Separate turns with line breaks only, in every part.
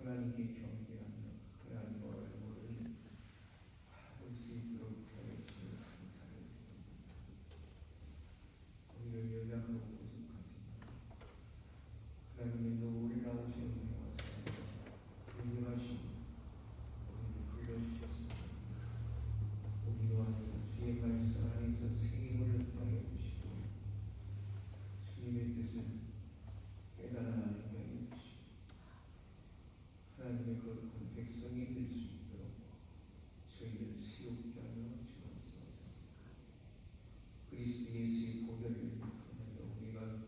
하나님께 경배하며 하나님 얼굴을 볼 수 있도록 하여 주시는 감사를 드립니다. 우리를 연약하고 부족하지만 하나님의 놀라우신 은혜와 사랑으로 인도하시고 우리를 불러주셨습니다. 우리와 주의 말씀 안에서 새 힘을 더하여 주시고 주님의 뜻을 깨달아 알게 하여 주시고 하나님의 거룩한 백성이 될 수 있도록 저희를 세우게 하여 주옵소서. 그리스도 예수의 보혈을 통하여 우리가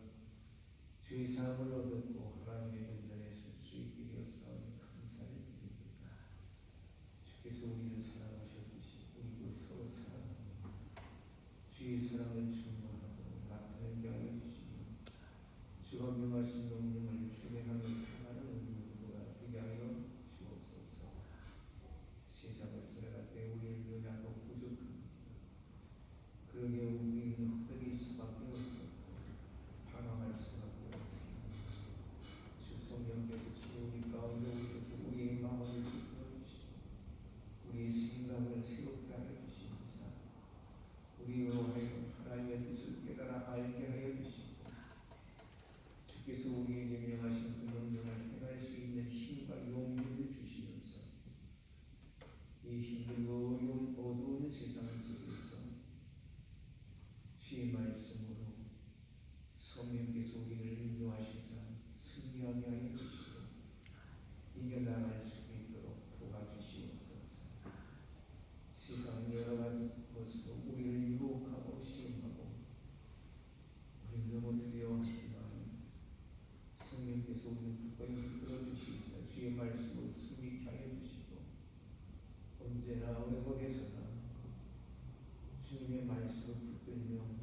주의 사함을 얻었고 하나님의 전전에 설 수 있게 되었사오니 감사를 드립니다. 주께서 우리를 사랑하셨듯이 우리도 서로 사랑하고 주의 사랑을 충만하고 나타내게 하여 주시며 주가 명하신 명령을 준행하며 살아가는 우리 모두가 되게 하여 주옵소서. 세상을 살아갈 때 우리를 연약하고 부족합니다. 그러게 우리는 헛되일 수밖에 없고 방황할 수밖에 없습니다. 주 성령께서 지금 우리 가운데 오셔서 우리의 마음을 이끌어주시고 우리의 생각을 새롭게 하여 주십니다. 우리로 하여금 하나님의 뜻을 깨달아 알게 하여 주시고 주께서 우리에게 명하신 그 명령을 행할 수 있는 힘과 용기를 주시면서 이 힘들고 어두운 세상 속에서 주의 말씀으로 성령께서 우리를 인도하시사 승리하게 하여 주시고 이겨나갈 수 있도록 도와주시옵소서. 세상 여러 가지 것으로 우리를 유혹하고 시험하고 우리를 너무 두려워하지만 성령께서 우리를 굳건히 이끌어주시사 주의 말씀으로 승리케 하여 주시고 언제나 어느 곳에서나 주님의 말씀을 붙들며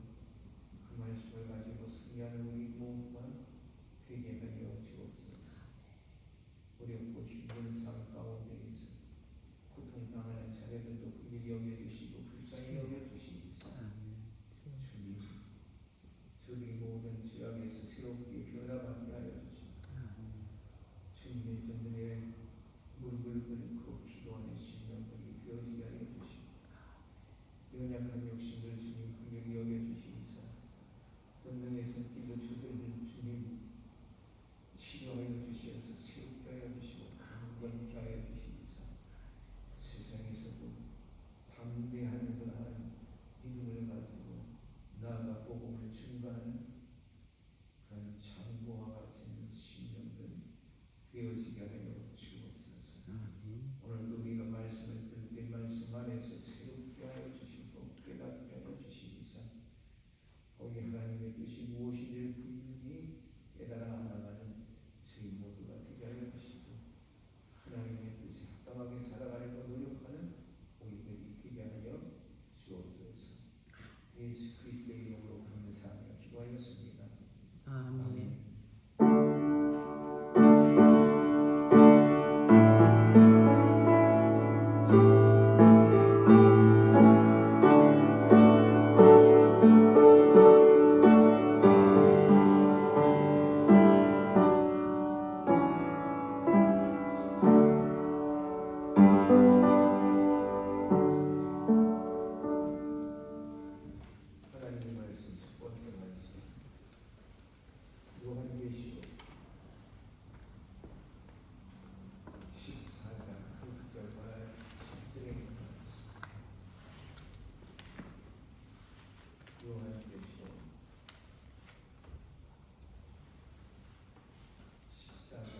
그 말씀을 가지고 승리하는 우리 모두가 되게 하여 주옵소서. 어렵고 힘든 삶 가운데에서 고통당하는 자녀들도 긍휼히 여겨주시고 불쌍히 여겨주시옵소서. 주님, 저들이 모든 죄악에서 새롭게 변화받게 하여 주시고 주님의 전전에 무릎을 꿇고 기도하는 심령들이 되어지게 하여 주시고 연약한 욕심을 주님 긍휼히 여겨주시옵소서. 본능에서 뛰고 저들을 주님 치료하여 주시옵소서. 새롭게 하여 주시고 강건케 하여 주시옵소서. 세상에서도 담대한 그러한 믿음을 가지고 나아가 복음을 증거하는 그런 창고와 같은 신령들 되어지게 하여 주옵소서. 오늘도 우리가 말씀을 들을 때 말씀 안에서 새롭게 하여 주시고 깨닫게 하여 주시옵소서. 거기 하나님의 뜻이 무엇인지를 분명히 깨달아 알아가는 저희 모두가 되게 하여 주시고 하나님의 뜻에 합당하게 살아가려고 노력하는 우리들이 되게 하여 주옵소서. 예수 그리스도의 이름으로 감사하며 기도하였습니다. 아멘. 하나님의 말씀 첫 번째 말씀 요한계시록 14장 6절과 10절의 말씀. 요한계시록 14장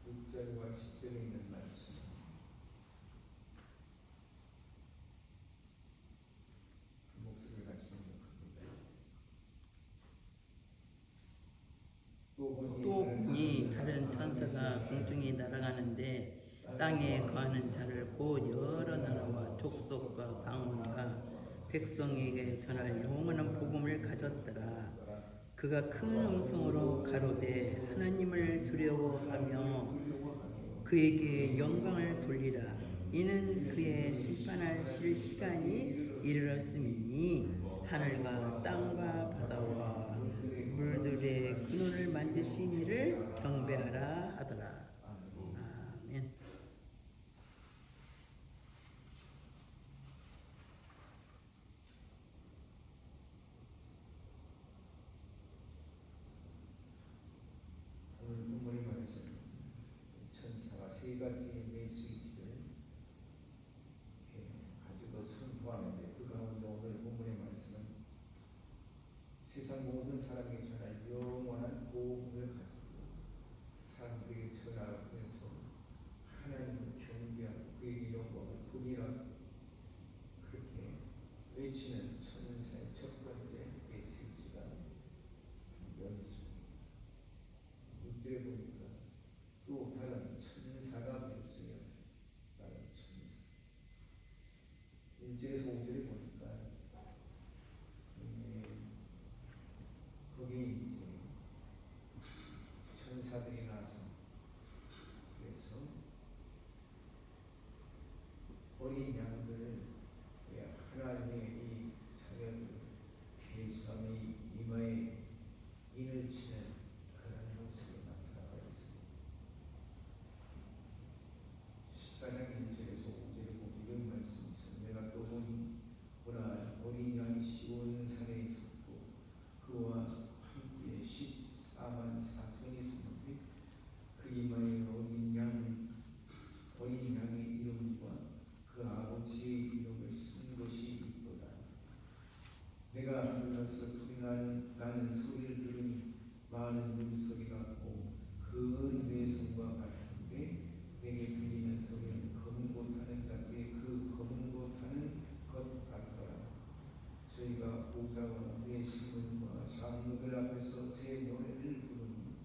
6절과 10절에 있는 말씀. 목소리를 같이 공격합니다.
또 보니 다른 천사가 공중에 날아가는데 땅에 거하는 자를 곧 여러 나라와 족속과 방언과 백성에게 전할 영원한 복음을 가졌더라. 그가 큰 음성으로 가로되 하나님을 두려워하며 그에게 영광을 돌리라. 이는 그의 심판하실 시간이 이르렀음이니 하늘과 땅과 바다와 물들의 근원을 만드신 이를 경배하라 하더라.
또 다른 천사가 되었어요. 다른 천사. 1절에서 5절에 보니까 거기에 이제 천사들이 나서 그래서 어린 양들을 하나님의 이 자녀들 예수님의 이마에 인을 치는 그런 모습이 나타나고 있습니다. 14장 1절에서 5절에 보면 이런 말씀이 있습니다. 내가 또 보니 보라 어린 양이 시온 산에 있었고 그와 함께 14만 4천이 있었는데 그 이마에 어린 양의 이름과 그 아버지의 이름을 쓴 것이 있도다. 내가 하늘에서 나는 소리를 들으니 많은 물소리 같고 그 뇌성과 같은데 내게 들리는 소리는 검은 못하는 자들의 그 검은 못하는 것 같더라. 저희가 보좌와 내 신분과 장로들 앞에서 새 노래를 부르니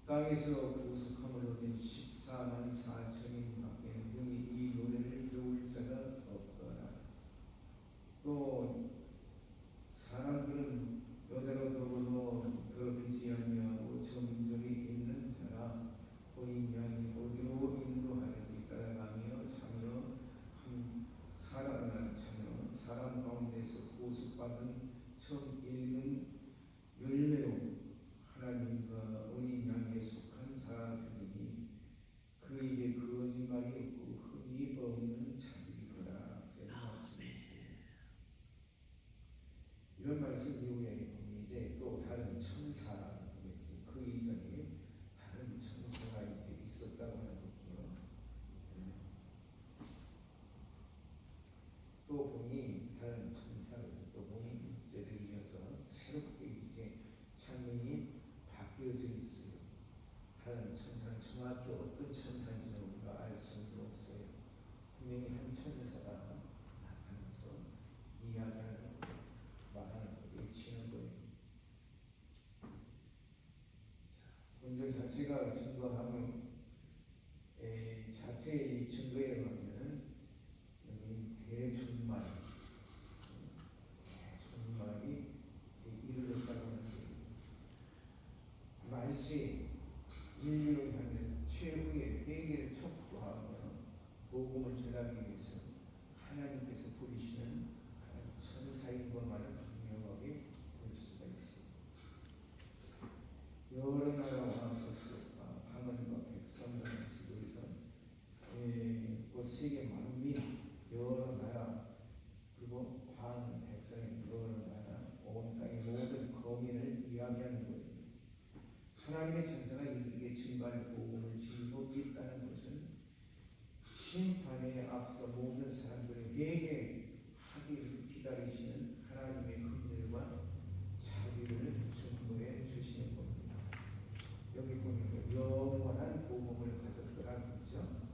땅에서 구속함을 얻은 14만 4천인 밖에 능히 이 노래를 배울 자가 없더라. 또 사람들은 여자로 더불어 더럽히지 아니하고 정절이 있는 자라 어린 양이 어디로 인도하든지 따라가며 사람 가운데서 보수받은 처음 읽은 열매로 하나님과 어린 양에 속한 자들이니 그 입에 거짓말이 없고 흠이 없는 자들이거라. 이런 말씀 이후에 이제 또 다른 천사, 그 이전에 다른 천사가 이제 있었다고 하는 거고요. 또 보니 다른 천사를 또 보니 이제를 이어서 새롭게 이제 장면이 바뀌어져 있어요. 다른 천사는 정확히 어떤 천사인지는 우리가 알 수는 없어요. 분명히 한 천사가 나타나서 이야기하는 말하는 외치는 거예요. 본전 자체가 증거하면 자체의 증거에 의하면 여기 대준말이 이르렀다고 하는데 말세 인류를 향해 최후의 회개를 촉구하며 복음을 전하기 위해서 하나님께서 부리시는 천사인 것만을 분명하게 볼 수가 있습니다. 여러 나라와 족속과 방언과 백성과 여기서 세계 만민 여러 나라 그리고 방 백성의 여러 나라 온 땅의 모든 거민을 이야기하는 거예요. 하나님의 천사가 이들에게 증거할 복음을 증거하고 있다는 것은 심판에 앞서 모든 사람들의 회개하기를 기다리시는 하나님의 긍휼과 자비를 증거해 주시는 겁니다. 여기 보니까 영원한 복음을 가졌더라 그렇죠?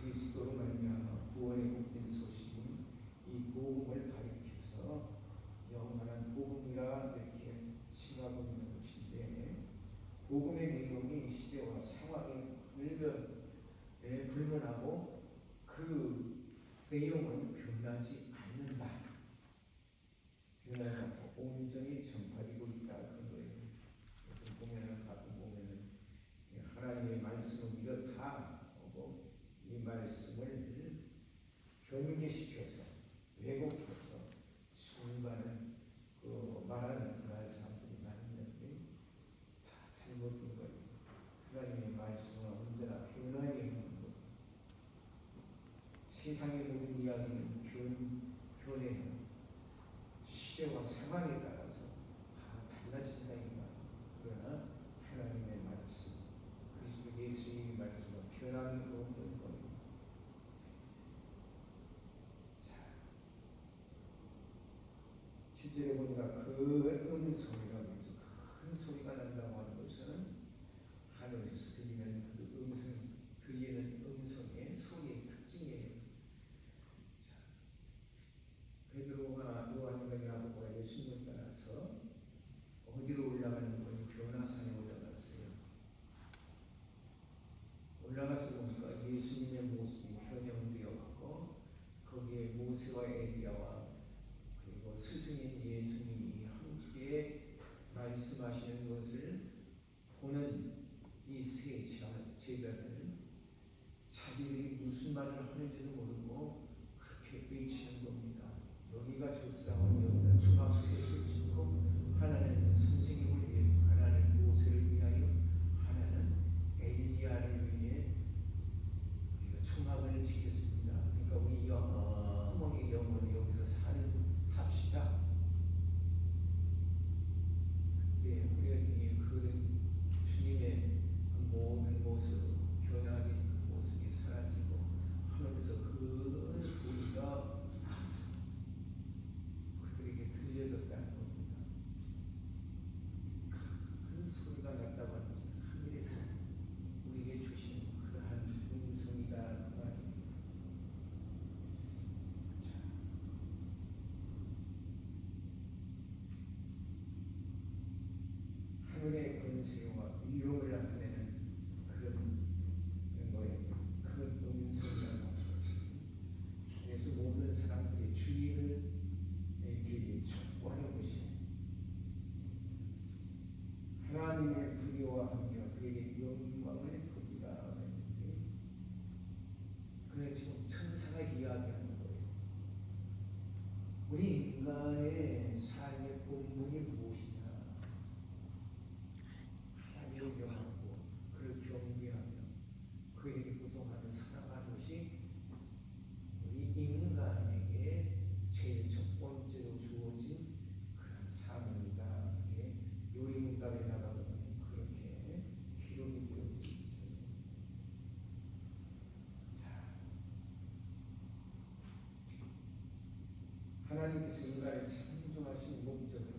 그리스도로 말미암아 구원의 복된 소식인 이 복음을 가리켜서 영원한 복음이라 이렇게 칭하고 있는 것인데 복음의 내용이 시대와 상황에 불문하고 그 내용은 변하지 않는다. 변하지 않고 온전히 전파되고 있다. 그런 거예요. 가끔 보면은 하나님의 말씀은 이렇다 하고 이 말씀을 변개시켜서 왜곡해서 순간은 말하는 그런 사람들이 많은데 다 잘못된 거예요. 하나님의 말씀은 언제나 변화에 있는 것. 세상의 모든 이야기는 변해요. 시대와 상황에 따라서 다 달라진다니까. 그러나 하나님의 말씀, 그리스도 예수의 말씀은 변함이 없는 거예요. 자, 10절에 보니까 그 음성이라고 해서 큰 소리가 난다고 하는 것은 하늘에서 들리는 그 음성, 들리는 음성의 소리의 특징이에요. 자, 베드로가 요한과 야고보가 예수님을 따라서 어디로 올라가는 거예요? 변화산에 올라갔어요. 제자들 자기들이 무슨 말을 하는지도 모르고 그렇게 외치는 겁니다. 여기가 조사원이었다. 초막셋을 짓고 하나는 선생님을 위해서, 하나는 모세를 위하여, 하나는 엘리야를 위해 우리가 초막을 지겠습니다. 그러니까 우리 영원히 여기서 삽시다. 예, 우리가 그 주님의 그 모든 모습, 변화된 그 모습이 사라지고 하면서 그 소리가 그들에게 들려졌다는 겁니다. 큰 소리가 났다고 하는 것은 하늘에서 우리에게 주신 그러한 음성이다 그 말입니다. 하늘의 권세와 위엄을 나타내는 그런 거예요. 그 음성이라는 것. 그래서 모든 사람들의 주의를 이렇게 촉구하는 것이 하나님의 두려워하며 그에게 영광을 돌리라 했는데, 그는 지금 천사가 이야기하는 거예요. 우리 인간의 삶의 본분이 무엇이냐? 하나님을 영하고 그를 경배하며 그에게 구속하며 살아가는 것이 우리 인간에게 제일 첫 번째로 주어진 그런 사명이다. 이게 요리문답에 나가보면 그렇게 기록이 되어져 있어요. 자, 하나님께서 인간을 창조하신 목적은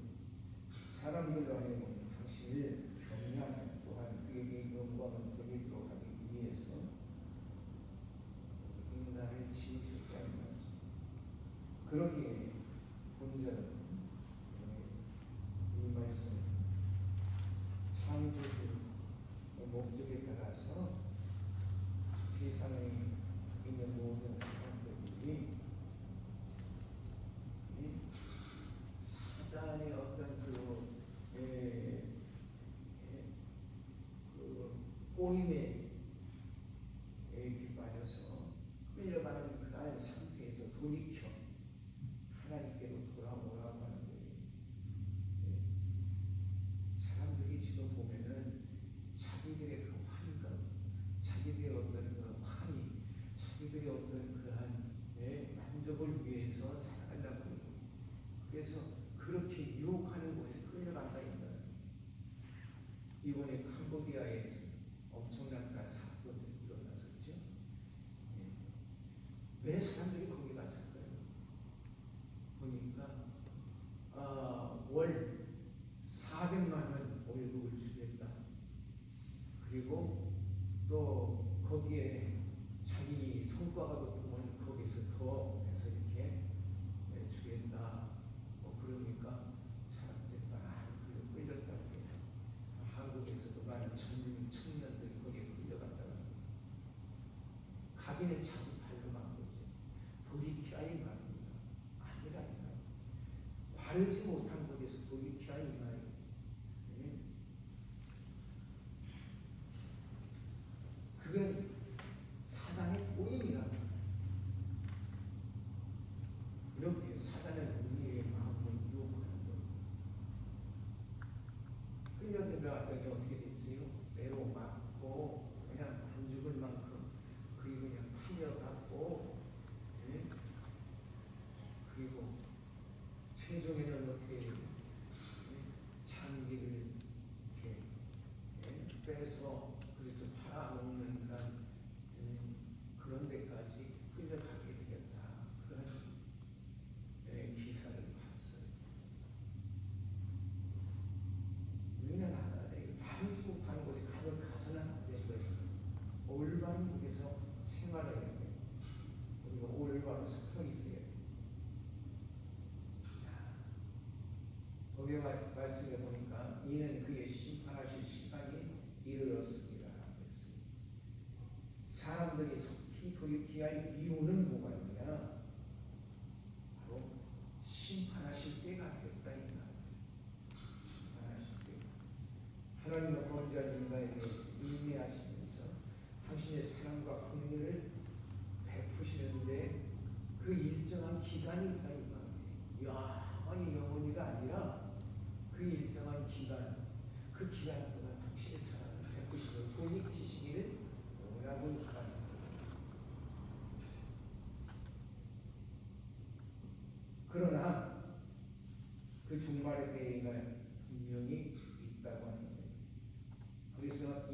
사람들로 하여금 당신을 경외하며 또한 그에게 영광을 돌리도록 하기 위해서 인간을 지으셨다는 것입니다. 그러기에 본절은 이 말씀 창조의 목적에 따라서 세상에 있는 모든 사람들이 사단의 어떤 그 꼬임에 빠져서 끌려가는 그러한 상태에서 돌이켜 하나님께로 돌아오라고 하는 거예요. 사람들이 지금 보면은 자기들의 그 환경, 자기들의 어떤 그 환희, 자기들의 어떤 그러한 만족을 위해서 살아간다고 해요. 그래서 그렇게 유혹하는 곳에 끌려간다 입니다. 이번에 캄보디아에 엄청난 그런 사건들이 일어났었죠. 왜 사람들이 거기 갔을까요? 보니까 월 400만 원 월급을 주겠다. 그리고 또 거기에 자기 성과가 높으면 거기서 더 해서 이렇게 주겠다. 그러니까 사람들이 많이 끌렸다고 해요. 한국에서도 많은 청년들이 거기에 끌려갔다고 합니다. 가기는 자기 발로 간 거지. 돌이키라이 말입니다. 아니라니까. 바르지 못한 곳에서 돌이키라이 말이에요. 그건 사단의 꼬임이라고. 이렇게 사단은 우리의 마음을 유혹하는 거예요. 끌려들어갔더니 어떻게 됐어요? 내로맞고 그냥 안 죽을 만큼 그리고 그냥 팔려갔고, 그리고 최종에는 어떻게 장기를 이렇게 빼서 그래서 팔아먹는 그런 데까지 끌려가게 되겠다. 그런 기사를 봤어요. 우리는 알아야 돼. 바르지 못하는 곳에 가서는 안 되는 거예요. 올바른 곳에서 생활해야 돼. 우리가 올바른 속성이 있어야 돼. 자, 거기에 말씀해 보니까 이는 그의 심판하실 시간이 이르렀습니다. 사람들이 속히 돌이켜야 할 이유는 뭐가 있냐? 바로 심판하실 때가 됐다. 심판하실 때. 하나님은 범죄한 인간에 대해서 인내하시면서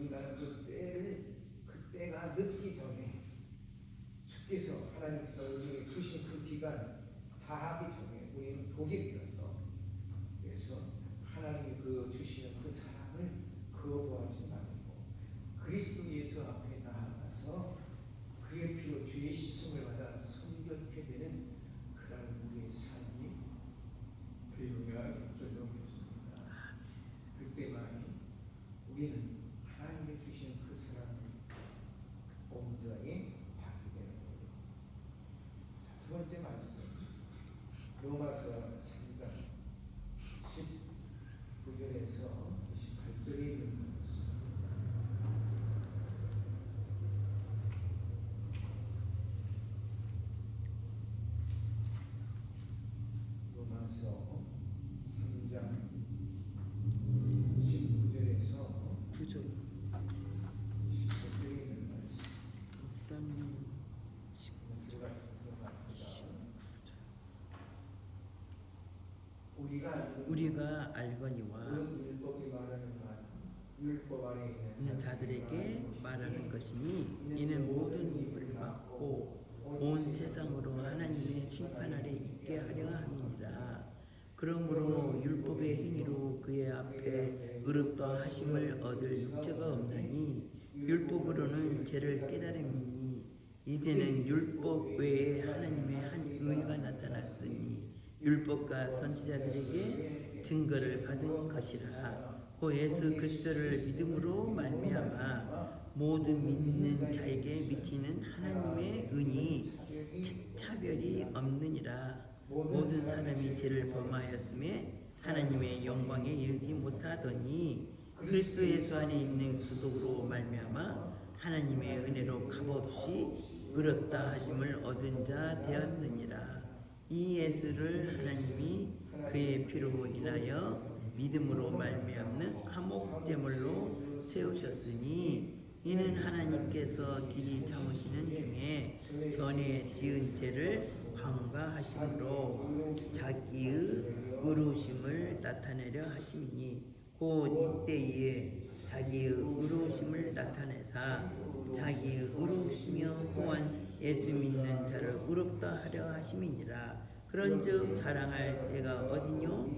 인간은 그때가 늦기 전에 주께서 하나님께서 우리에게 주신 그 기간 다하기 전에 우리는 독에 되어서 그래서 하나님이 그 주시는 그 사랑을 거부하지 말고 그리스도 예수 앞에 나아가서 그의 피로 죄의 씻음을 받아 성결케 되는 그런 우리의 삶이 되어야 결정했습니다. 그때만 우리는 하나님의 주신 그 사랑을 온전히 받게 되는 거예요. 두 번째 말씀 로마서 3장 19절에서 28절에 있는 것입니다. 로마서 3장 19절에서
9절
19절에 있는 말씀.
목사님
제가 우리가
알거니와
모든 율법이 말하는 말 율법 아래
있는 자들에게 말하는 것이니 이는 모든 입을 막고 온 세상으로 하나님의 심판 아래 있게 하려 함이니라. 그러므로 율법의 행위로 그의 앞에 의롭다 하심을 얻을 육체가 없나니 율법으로는 죄를 깨달음이니 이제는 율법 외에 하나님의 한 의가 나타났으니 율법과 선지자들에게 증거를 받은 것이라. 고 예수 그리스도를 믿음으로 말미암아 모든 믿는 자에게 미치는 하나님의 은이 차별이 없느니라. 모든 사람이 죄를 범하였음에 하나님의 영광에 이르지 못하더니 그리스도 예수 안에 있는 구속으로 말미암아 하나님의 은혜로 값없이 의롭다 하심을 얻은 자 되었느니라. 이 예수를 하나님이 그의 피로 인하여 믿음으로 말미암는 화목제물로 세우셨으니 이는 하나님께서 길이 참으시는 중에 전에 지은 죄를 관가하심으로 자기의 의로우심을 나타내려 하심이니 곧 이때에 자기의 의로우심을 나타내사 자기의 의로우시며 또한 예수 믿는 자를 의롭다 하려 하심이니라. 그런즉 자랑할 때가 어디뇨?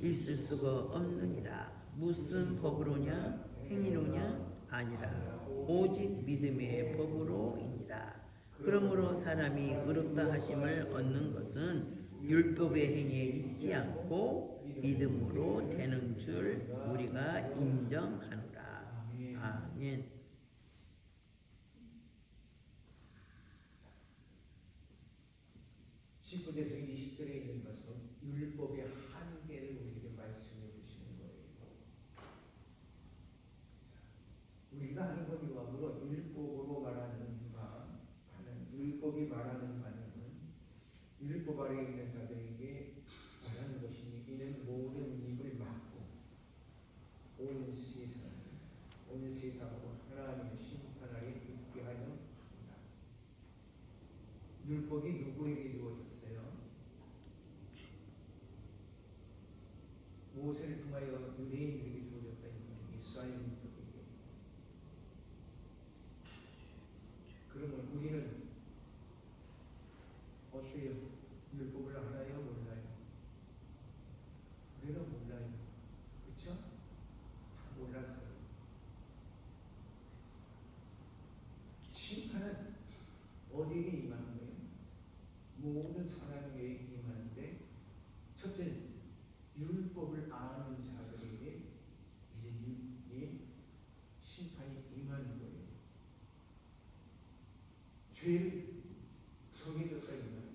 있을 수가 없느니라. 무슨 법으로냐? 행위로냐? 아니라 오직 믿음의 법으로이니라. 그러므로 사람이 의롭다 하심을 얻는 것은 율법의 행위에 있지 않고 믿음으로 되는 줄 우리가 인정하노라. 아멘.
19절에서 20절에 있는 것은 율법의 한계를 우리에게 말씀해 주시는 거예요. 우리가 하는 것과 물론 율법으로 말하는 바, 율법이 말하는 바는 율법 아래 있는 자들에게 말하는 것이니 이는 모든 입을 막고 온 세상으로 하나님의 심판 아래 있게 하려 합니다. 율법이 누구에게 주어졌어요? 모세를 통하여 유대인들에게 주어졌다. 이스라엘민족에게. 그러면 우리는 어때요? 율법을 알아요? 몰라요? 우리는 몰라요. 그렇죠? 다 몰랐어요. 심판은 어디에 임하는 거예요? 모든 사람에게 임하는데 첫째는 율법을 아는 자들에게 이제 이 심판이 임하는 거예요. 죄를 정해졌다 이 말이에요.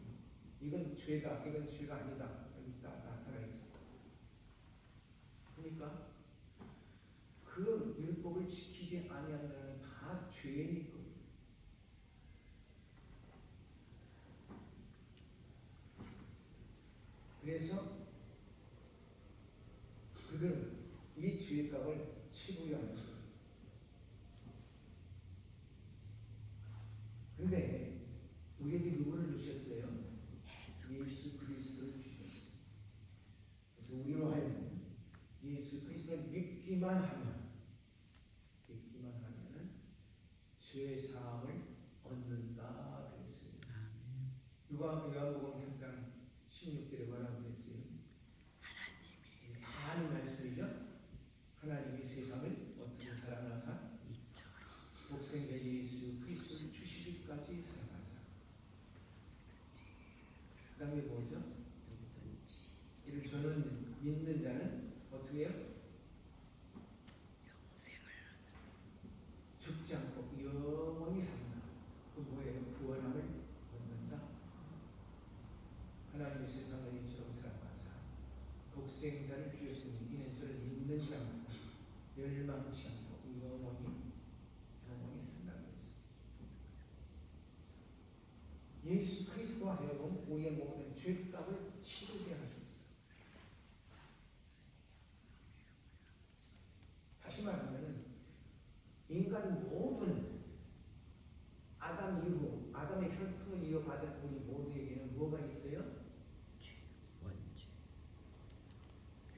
이건 죄다, 이건 죄가 아니다. 여기 딱 나타나 있어. 그러니까 그 율법을 지키지 아니하는 자는 다 죄인 거예요. 그래서 그는 이 죄의 값을 치러야 하는 거예요. 근데 우리에게 누구를 주셨어요? 예수 그리스도를 주셨어요. 그래서 우리로 하여금 예수 그리스도를 믿기만 하면 끝까지 사랑하사. 그 다음에 뭐죠? 이를 저는 믿는 자는 어떻게 해요? 죽지 않고 영원히 산다. 그 뭐예요? 구원함을 얻는다. 하나님이 세상을 이처럼 사랑하사 독생자를 주셨으니 이는 저를 믿는 자마다 멸망치 않고 영원히 산다고 했습니다. 예수 그리스도 하여금 우리의 모든 죄값을 치르게 하셨어요. 다시 말하면 인간 모든 아담 이후 아담의 혈통을 이어받은 우리 모두에게는 뭐가 있어요?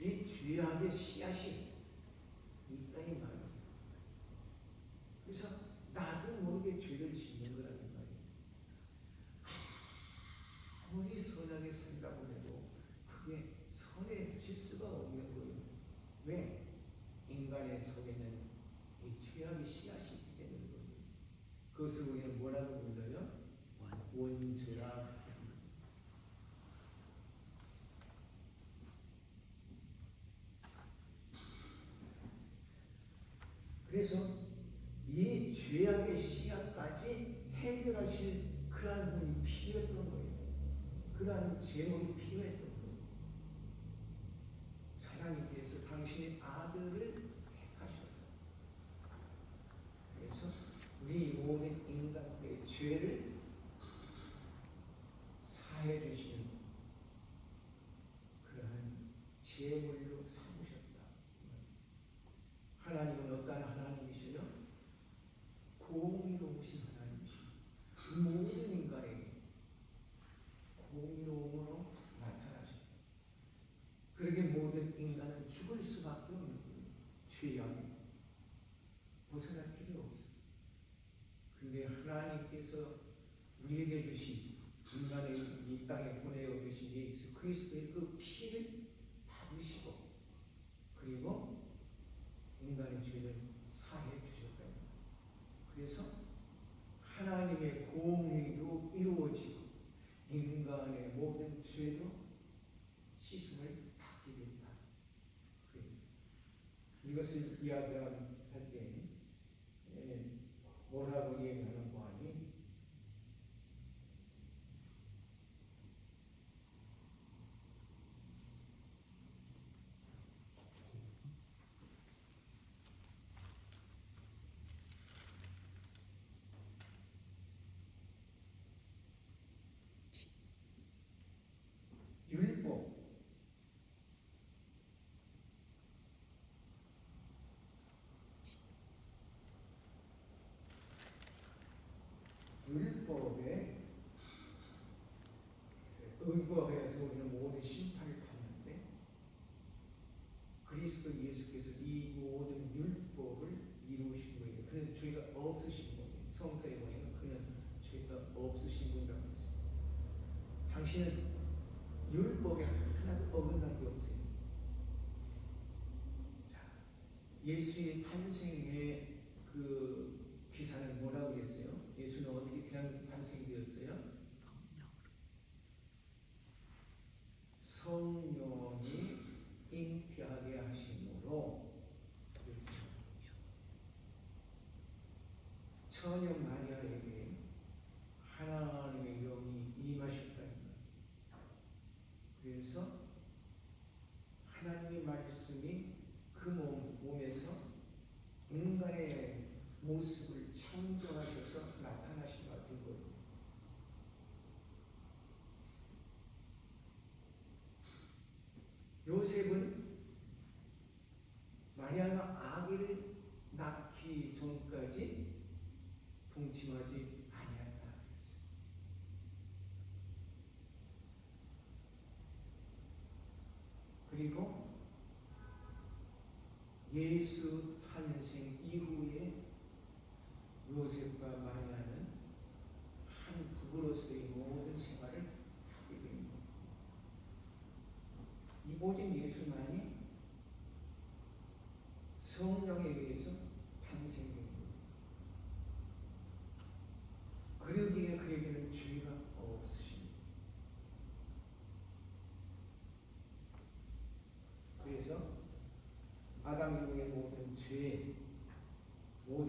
이 죄악의 씨앗이 있다 이 말이에요. 그래서 나도 모르게 죄를 짓는 거라는 말이에요. 아무리 선하게 산다고 해도 그게 선해질 수가 없는 거예요. 왜? 인간의 속에는 이 죄악의 씨앗이 있기 때문에 그것을 우리는 뭐라고 불러요? 원죄라. 그래서 이 죄악의 씨앗까지 해결하실 그러한 분이 필요했던 거예요. 그러한 제목이 필요했던 거예요. 하나님께서 당신의 아들을 택하셔서 그래서 우리 모든 인간의 죄를 사해 주시는 그러한 제물로 삼으셨다. 하나님은 어떤 하나님이시요? 공의로우신 하나님이시요. 모든 인간에게 공의로움으로 나타나십니다. 그러게 모든 인간은 죽을 수밖에 없는 거예요. 죄악에 벗어날 필요 없어요. 그런데 하나님께서 우리에게 주신 인간의 이 땅에 보내어 계신 예수 그리스도의 그 피를 받으시고 그리고 인간의 죄를 사해 주셨다. 그래서 하나님의 공의로 이루어지고 인간의 모든 죄도 씻음을 받게 된다. 이것을 이야기할 때 뭐라고 얘기하는 거 아니? 율법에 의거해서 우리는 모든 심판을 받는데 그리스도 예수께서 이 모든 율법을 이루신 거예요. 그래서 죄가 없으신 거예요. 성서에 보면 그는 죄가 없으신 분이라고 했어요. 당신은 율법에 하나도 어긋난 게 없어요. 자, 예수의 탄생의 그 기사는 뭐라고 했어요? 예수는 어떻게 탄생되었어요? 성령이 잉태하게 하심으로 처녀 마리아에게 하나님의 영이 임하셨다. 그래서 하나님의 말씀이 그 몸에서 인간의 모습을 창조하셔서 나타나신 것 같은 거예요. 요셉은 마리아가 아기를 낳기 전까지 동침하지 아니했다. 그리고 예수 탄생 이후에 요셉과 마리아는 한 부부로서의 모든 생활을 하게 됩니다. 오직 예수만이 성령에 의해서 탄생된 거예요. 그러기에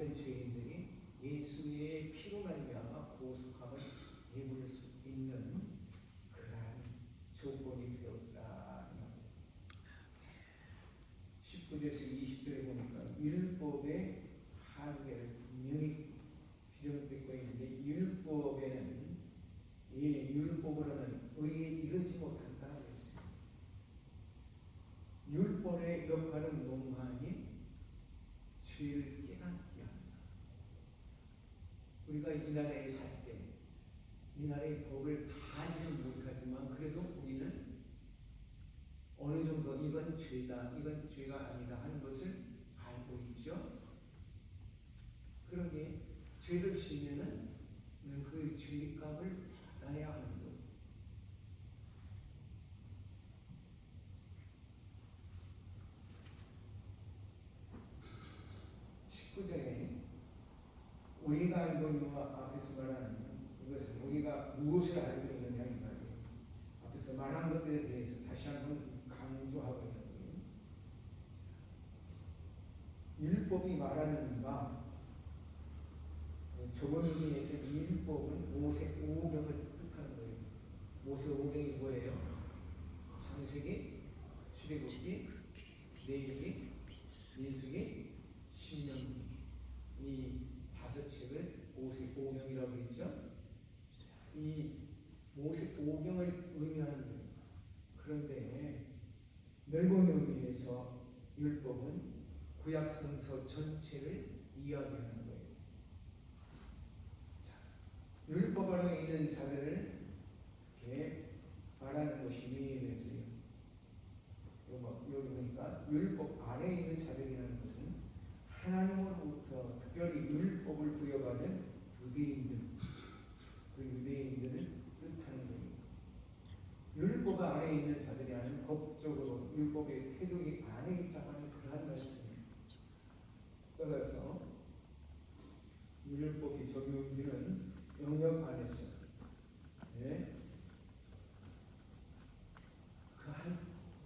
모든 죄인들이 예수의 피로 말미암아 보속함을 입을 수 있는 그러한 조건이 되었다. 19절에서 20절에 보니까 율법의 한계를 분명히 규정되고 있는데, 율법에는 이 율법으로는 의에 이르지 못한다고 했습니다. 율법의 역할은 뭔가니 죄를 깨닫게 합니다. 우리가 이 나라에 살 때 이 나라의 법을 다 알지는 못하지만 그래도 우리는 어느 정도 이건 죄다, 이건 죄가 아니다 하는 것을 알고 있죠. 그러기에 죄를 지으면은 그 죄값을 받아야 하는 거예요. 우리가 알고 있는 것 앞에서 말하는 이것은 우리가 무엇을 알고 있느냐 이 말이에요. 앞에서 말한 것들에 대해서 다시 한번 강조하고 있는 거예요. 율법이 말하는 바 저번 의미에서 율법은 모세 오경을 뜻하는 거예요. 모세 오경이 뭐예요? 창세기, 출애굽기, 레위기, 민수기, 신명기, 이 5책을 모세 오경이라고 했죠. 이 모세 오경을 의미하는 거예요. 그런데 넓은 의미에서 율법은 구약성서 전체를 이야기하는 거예요. 율법 안에 있는 자들을 이렇게 말하는 것이 미래에서요. 여기 보니까 율법 안에 있는 자들이라는 것은 하나님으로부터 특별히 율법을 부여받은 유대인들, 그 유대인들을 뜻하는 거예요. 율법 안에 있는 자들이 아닌 법적으로 율법의 태도이 안에 있다고 하는 그러한 말씀입니다. 따라서 율법이 적용되는 영역 안에서 그 한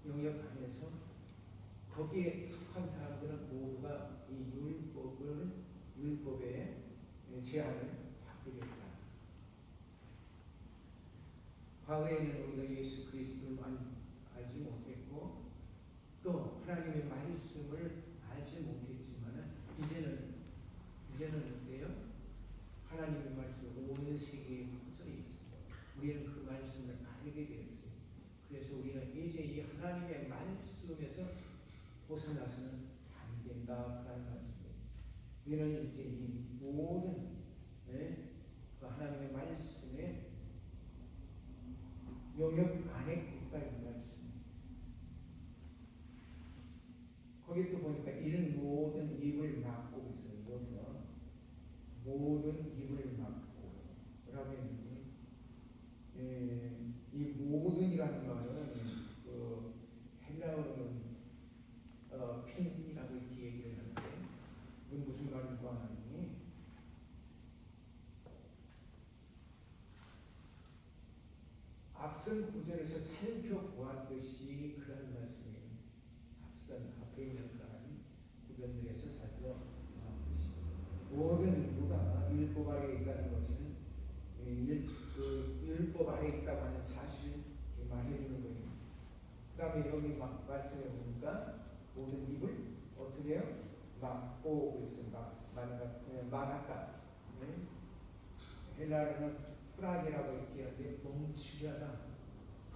영역 안에서 거기에 속한 사람들은 모두가 이 율법의 제한을 받게 됐다. 과거에는 우리가 예수 그리스도를 알지 못했고 또 하나님의 말씀을 알지 못했지만 이제는 어때요? 하나님의 말씀이 온 세계에 퍼져 있습니다. 우리는 그 말씀을 알게 되었어요. 그래서 우리는 이제 이 하나님의 말씀에서 벗어나서는 안 된다. 그런 말씀이에요. 우리는 이제 이 모든 그 하나님의 말씀의 영역 안에 있다. 이 말씀입니다. 거기 또 보니까 이는 모든 입을 막고 있어요. 여기서 모든 입을 막고 라고 했는데 이 모든이라는 말은 그 헬라어는 핀이라고 이렇게 얘기를 하는데 이건 무슨 말인가 하니 앞선 구절에서 살펴보았듯이 그런 말씀이에요. 앞선 앞에 있는 그런 구절들에서 살펴보았듯이 모든 누가 율법 아래 있다는 것은 그 율법 아래 있다고 하는 사실을 말해주는 거예요. 그 다음에 여기 말씀해 보니까 모든 입을 어떻게 해요? 막고 그랬어요. 막았다. 헬라어는 프라게라고 이렇게 하는데 멈추게 하다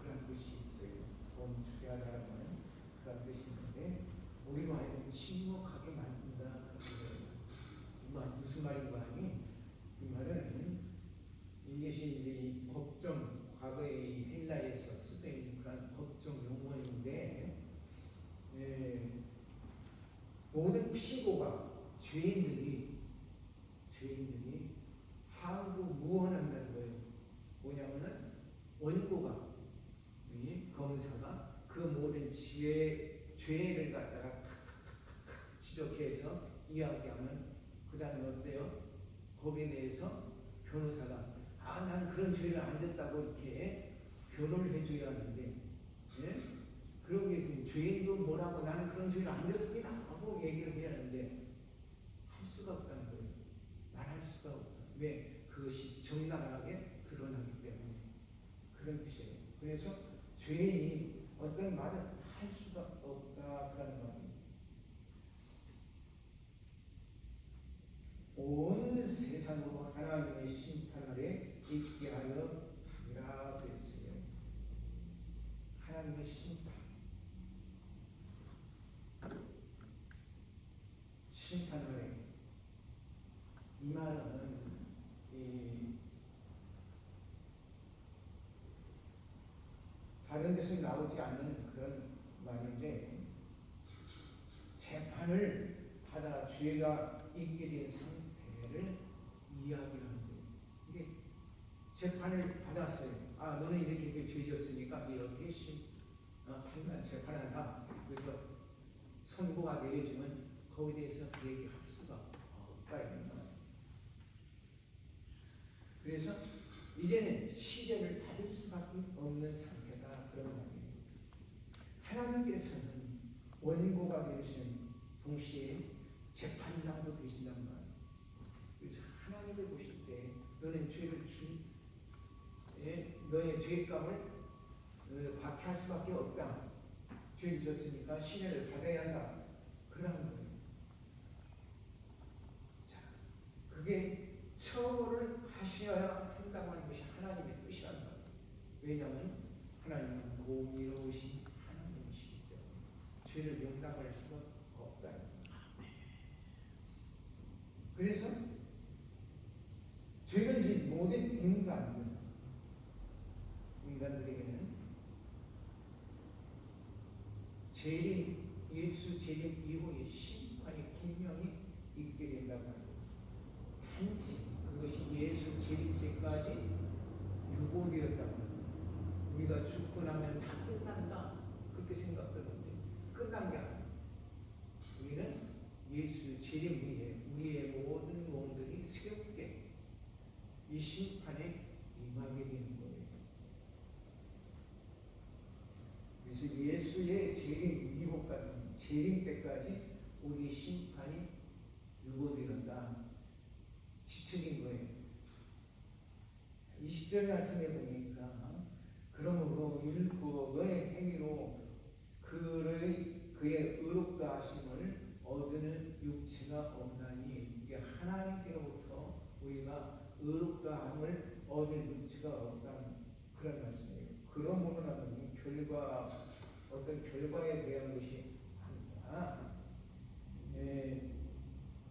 그런 뜻이 있어요. 멈추게 하다라는 그런 뜻이 있는데 우리로 하여금 침묵하게 만든다. 무슨 말인가 하니 이 말은 이것이 이제 이 법정 과거의 이 헬라에서 쓰던 그런 법정 용어인데 모든 피고가 죄인들이 하고 무언한다는 거예요. 뭐냐면은 원고가 검사가 그 모든 죄를 갖다가 지적해서 이야기하면 그 다음에 어때요? 거기에 대해서 변호사가 난 그런 죄를 안 됐다고 이렇게 변호를 해줘야 하는데 그러기 위해서 죄인도 뭐라고 나는 그런 죄를 안 됐습니다 하고 얘기를 해야 하는데 할 수가 없다는 거예요. 왜? 그것이 정당하게 드러나기 때문에 그런 뜻이에요. 그래서 죄인이 어떤 말을 할 수가 없다 그런 말입니다. 온 세상으로 하나님의 심판 아래 있게 하여 하리라 그랬어요. 하나님의 심판 아래. 이 말은 다른 데서 나오지 않는 그런 말인데, 재판을 받아 죄가 있게 된 상태를 이야기하는 거예요. 이게 재판을 받았어요. 아, 너는 이렇게 죄졌으니까 이렇게 판단 재판한다. 그래서 선고가 내려지면 거기에 대해서 얘기할 수가 없다 이런 거예요. 그래서 이제는 시련을 받을 수밖에 없는 상태다 그런 말이에요. 하나님께서는 원고가 되시는 동시에 재판장도 되신단 말이에요. 그래서 하나님을 보실 때 너는 죄를 너의 죄값을 받게 할 수밖에 없다. 죄를 졌으니까 시련을 받아야 한다. 그러는 거예요. 자, 그게 처벌을 하셔야 한다고 하는 것이 하나님의 뜻이란 말이에요. 왜냐하면 하나님은 공의로우신 하나님이시기 때문에 죄를 용납할 수가 없다. 그래서 죄를 진 모든 인간들에게는 예수 재림 이후의 심판이 분명히 있게 된다고 합니다. 단지 그것이 예수 재림 때까지 유보되었다고 합니다. 우리가 죽고 나면 다 끝난다 그렇게 생각하는데 끝난 게 아니에요. 우리는 예수 재림 후에 우리의 모든 몸들이 새롭게 이 심판에 임하게 되는 거예요. 그래서 예수의 재림 이후까지, 재림 때까지 우리 심판이 유보되었다. 지적인 거예요. 20절 말씀에 보니까 그러므로 율법의 행위로 그의 의롭다 하심을 얻는 육체가 없나니, 이게 하나님께로부터 우리가 의롭다 함을 얻을 육체가 없다는 그런 말씀이에요. 그러므로는 어떤 결과에 대한 것이 아니라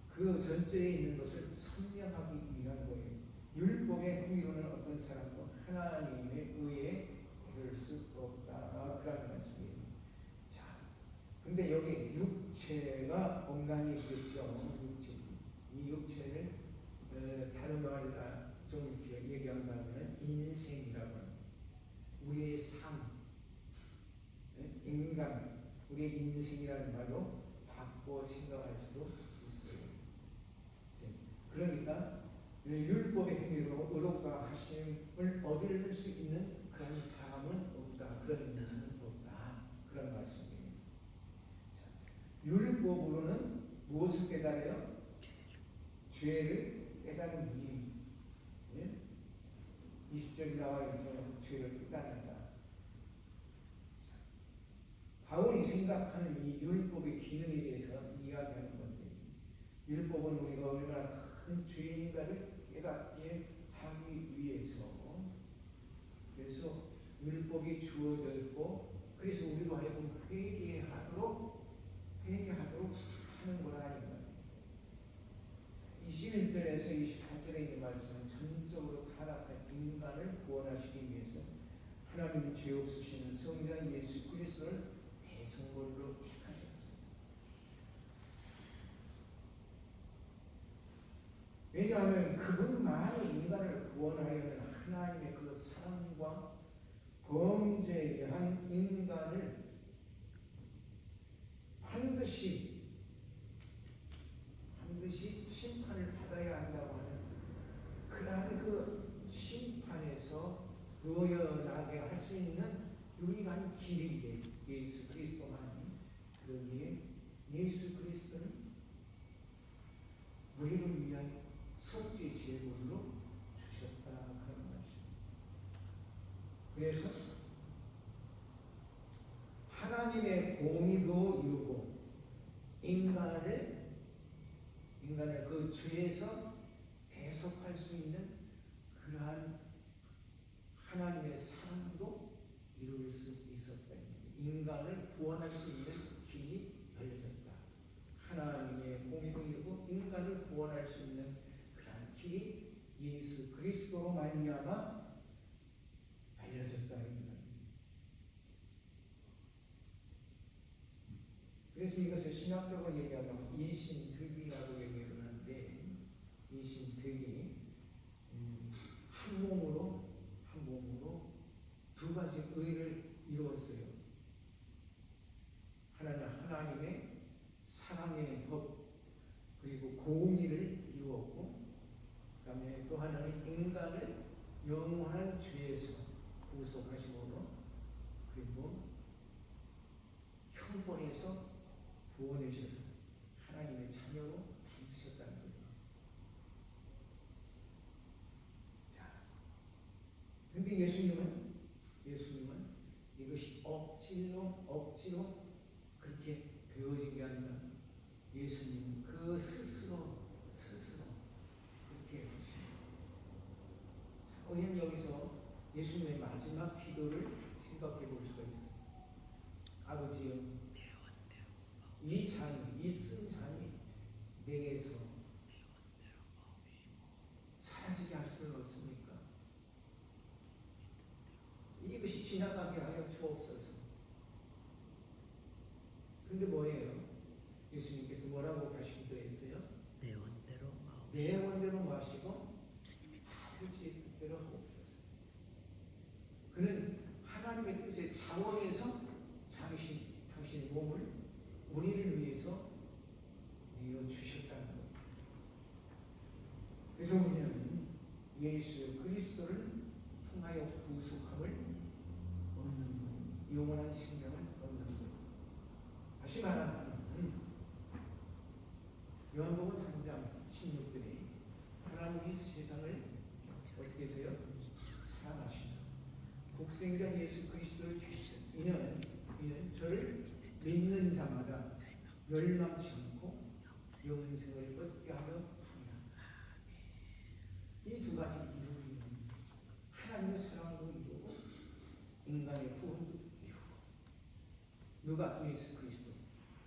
그 전제에 있는 것을 선명하기 위한 거예요. 율법의 행위로는 어떤 사람도 하나님의 의에 이를 수 없다 그런 말씀이에요. 자, 근데 여기 육체가 없나니 그렇죠. 이 육체를 다른 말로 좀 이렇게 얘기한다면 인생이라고 합니다. 우리의 삶, 인간, 우리의 인생이라는 말로 바꿔 생각할 수도 있어요. 그러니까 율법의 행위로 의롭다 하심을 얻을 수 있는 그런 사람은 없다. 그런 인생은 없다. 그런 말씀이에요. 율법으로는 무엇을 깨달아요? 죄를 깨달은 일. 20절이 나와 있죠. 죄를 깨달는다. 바울이 생각하는 이 율법의 기능에 대해서 이야기하는 건데, 율법은 우리가 얼마나 큰 죄인가를 깨닫게 하기 위해서, 그래서 율법이 주어졌고, 그래서 우리로 하여금 회개하도록 하는 거라 이 말이에요. 21절에서 28절에 있는 말씀은 전적으로 타락한 인간을 구원하시기 위해서 하나님이 죄 없으시는 성자 예수 그리스도를 대성물로 택하셨습니다. 왜냐하면 그분만이 인간을 구원하려는 하나님의 그 사랑과 범죄에 대한 인간을 반드시 심판을 받아야 한다고 하는 그러한 그 심판에서 놓여나게 할 수 있는 유일한 길이 예수 그리스도만이. 그러기에 예수 그리스도는 우리를 위하여 속죄 제물로 주셨다 그런 말씀. 그래서 하나님의 공의도 이루고 인간을 그 죄에서 대속할 수 있는 그러한 하나님의 사랑도 이룰 수 있었다. 인간을 구원할 수 있는 길이 열려졌다. 하나님의 공의도 이루고 인간을 구원할 수 있는 그러한 길이 예수 그리스도로 말미암아 알려졌다. 그래서 이것을 신학적으로 얘기하면 이신득이라고 얘기를 하는데, 이신득이 한 몸으로 두 가지 의를 이루었어요. 하나는 하나님의 사랑의 법 그리고 공의를 이루었고, 그 다음에 또 하나는 인간을 영원한 죄에서 구속하심으로 그리고 형벌에서 구원해 주셔서 하나님의 자녀로 만드셨다는 거예요. 자, 근데 예수님은 이것이 억지로 그렇게 되어진 게 아니라 예수님은 그 스스로 그렇게 하십니다. 우리는 여기서 예수님의 마지막 기도를 생각해 볼 수가 있어요. 아버지여, 이 쓴 잔이 내게서 사라지게 할 수는 없습니까? 이것이 지나가게 하여 주옵소서. 근데 뭐예요? 예수님께서 뭐라고 다시 기도했어요? 내 원대로 마시고 아버지의 뜻대로 하옵소서. 그는 하나님의 뜻의 자원에서 당신 몸을 우리를 위해서 내어 주셨다는 거예요. 그래서 우리는 예수 그리스도를 통하여 구속함을 얻는 거예요. 영원한 생명을 얻는 거예요. 다시 말하면 요한복음 3장 16절에 하나님이 세상을 어떻게 하세요? 사랑하시사 독생자 예수 그리스도를 주셨으니 이는 저를 믿는 자마다 멸망치 않고 영생을 얻게 하려 합니다. 이 두 가지 이루기는 하나님의 사랑도 이루고 인간의 구원도 이루고, 누가? 예수 그리스도.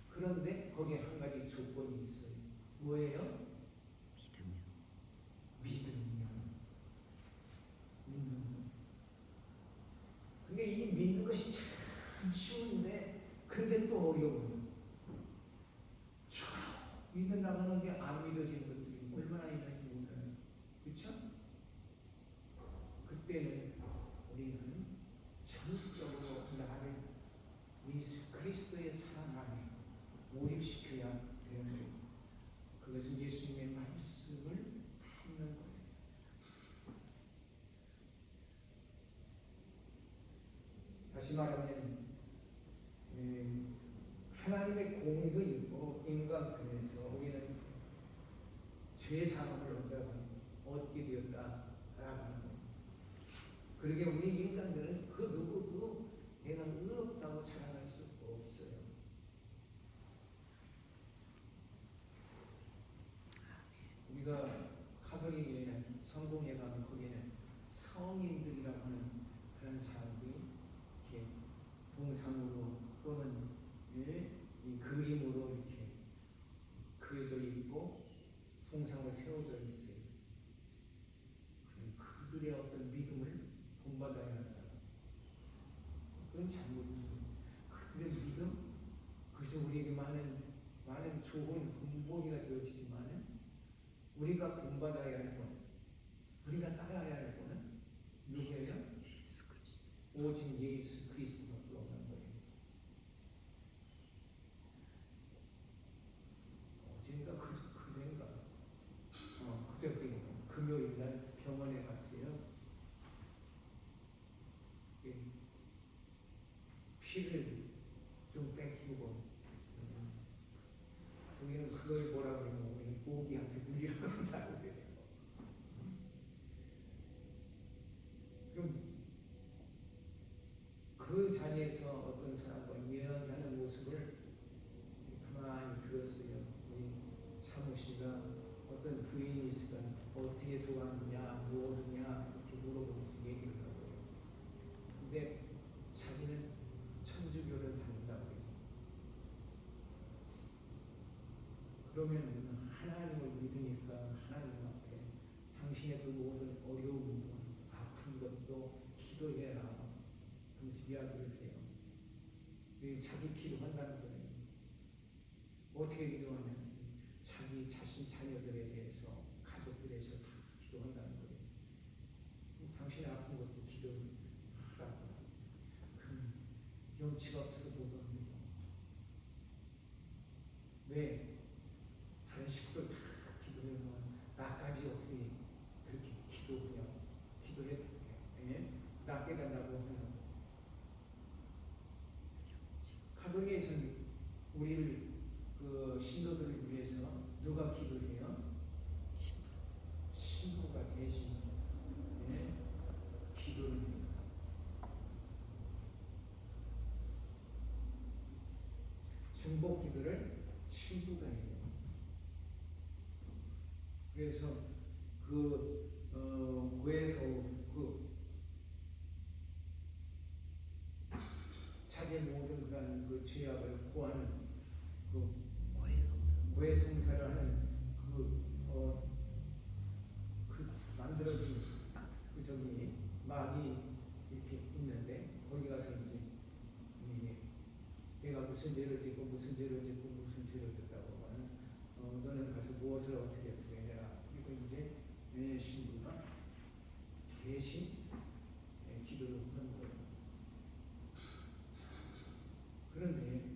그런데 거기에 한 가지 조건이 있어요. 뭐예요? 믿음이요. 믿는 것. 근데 이 믿는 것이 참 쉬운데, 근데 또 어려워요. 쭉 믿어 나가는데 안 믿어지는 것들이 얼마나 있는지 몰라요. 그렇죠? 그때는 우리는 전적으로 나를 예수 그리스도의 사랑 안에 몰입시켜야 되는 거예요. 그것은 예수님의 말씀을 듣는 거예요. 다시 말하면 하나님의 공의도 있고 인간편에서 우리는 죄사함을 얻게 되었다라고 하는 거예요. 그러게 우리 인간들은 그 누구도 내가 의롭다고 자랑할 수 없어요. 우리가 가톨릭에 성공에 가면 거기에는 성인들이라고 하는 그런 사람들이 이렇게 동상으로 또는 이 그림으로 이렇게 그려져 있고 동상을 세워져 있어요. 그들의 어떤 믿음을 본받아야 한다. 그건 잘못이에요. 그들의 믿음, 그래서 우리에게 많은 좋은 근본이가 되어지지만은 우리가 본받아야 할 것, 우리가 따라야 할 것은 누구예요? 오직 예수 그리스도밖에 없는 거예요. 어젠가 그젠가 그저께 금요일 날 병원에 갔어요. 피를 좀 뺏기고 우리는 그걸 뭐라고 그러면 우리 모기한테 물리라고 한다고 그래요. 자리에서 어떤 사람과 이야기하는 모습을 가만히 들었어요. 우리 사모씨가 어떤 부인이 있으면 어떻게 소화하느냐, 뭐하느냐 이렇게 물어보면서 얘기를 하고요. 근데 자기는 천주교를 다닌다고 해요. 그러면 하나님을 믿으니까 하나님 앞에 당신의 그 모든 어려움, 아픈 것도 기도해라. 그래서 이야기를 해요. 자기 기도한다는 거예요. 어떻게 기도하냐면 자기 자신 자녀들에 대해서 가족들에 대해서 다 기도한다는 거예요. 당신의 아픈 것도 기도하라고. 그럼 염치가 없어서 못 합니다. 왜? 다른 식구들 다 기도하면 나까지 어떻게 그렇게 기도해요? 기도해? 예? 낫게 된다고 하는. 가톨릭에서는 우리를 그 신도들을 위해서 누가 기도해요? 신부가 대신 기도를 해요. 중복 기도를 신부가 해요. 그래서 교회에서 자기의 모든 그런 그 죄악을 구하는 그 고해성사를 하는 만들어진 그 저기 막이 이렇게 있는데 거기 가서 이제 내가 무슨 죄를 짓고 무슨 죄를 짓고 무슨 죄를 짓다고 하면 너는 가서 무엇을 어떻게 해라. 그리고 이제 신부가 대신 기도를 하는 거예요. 그런데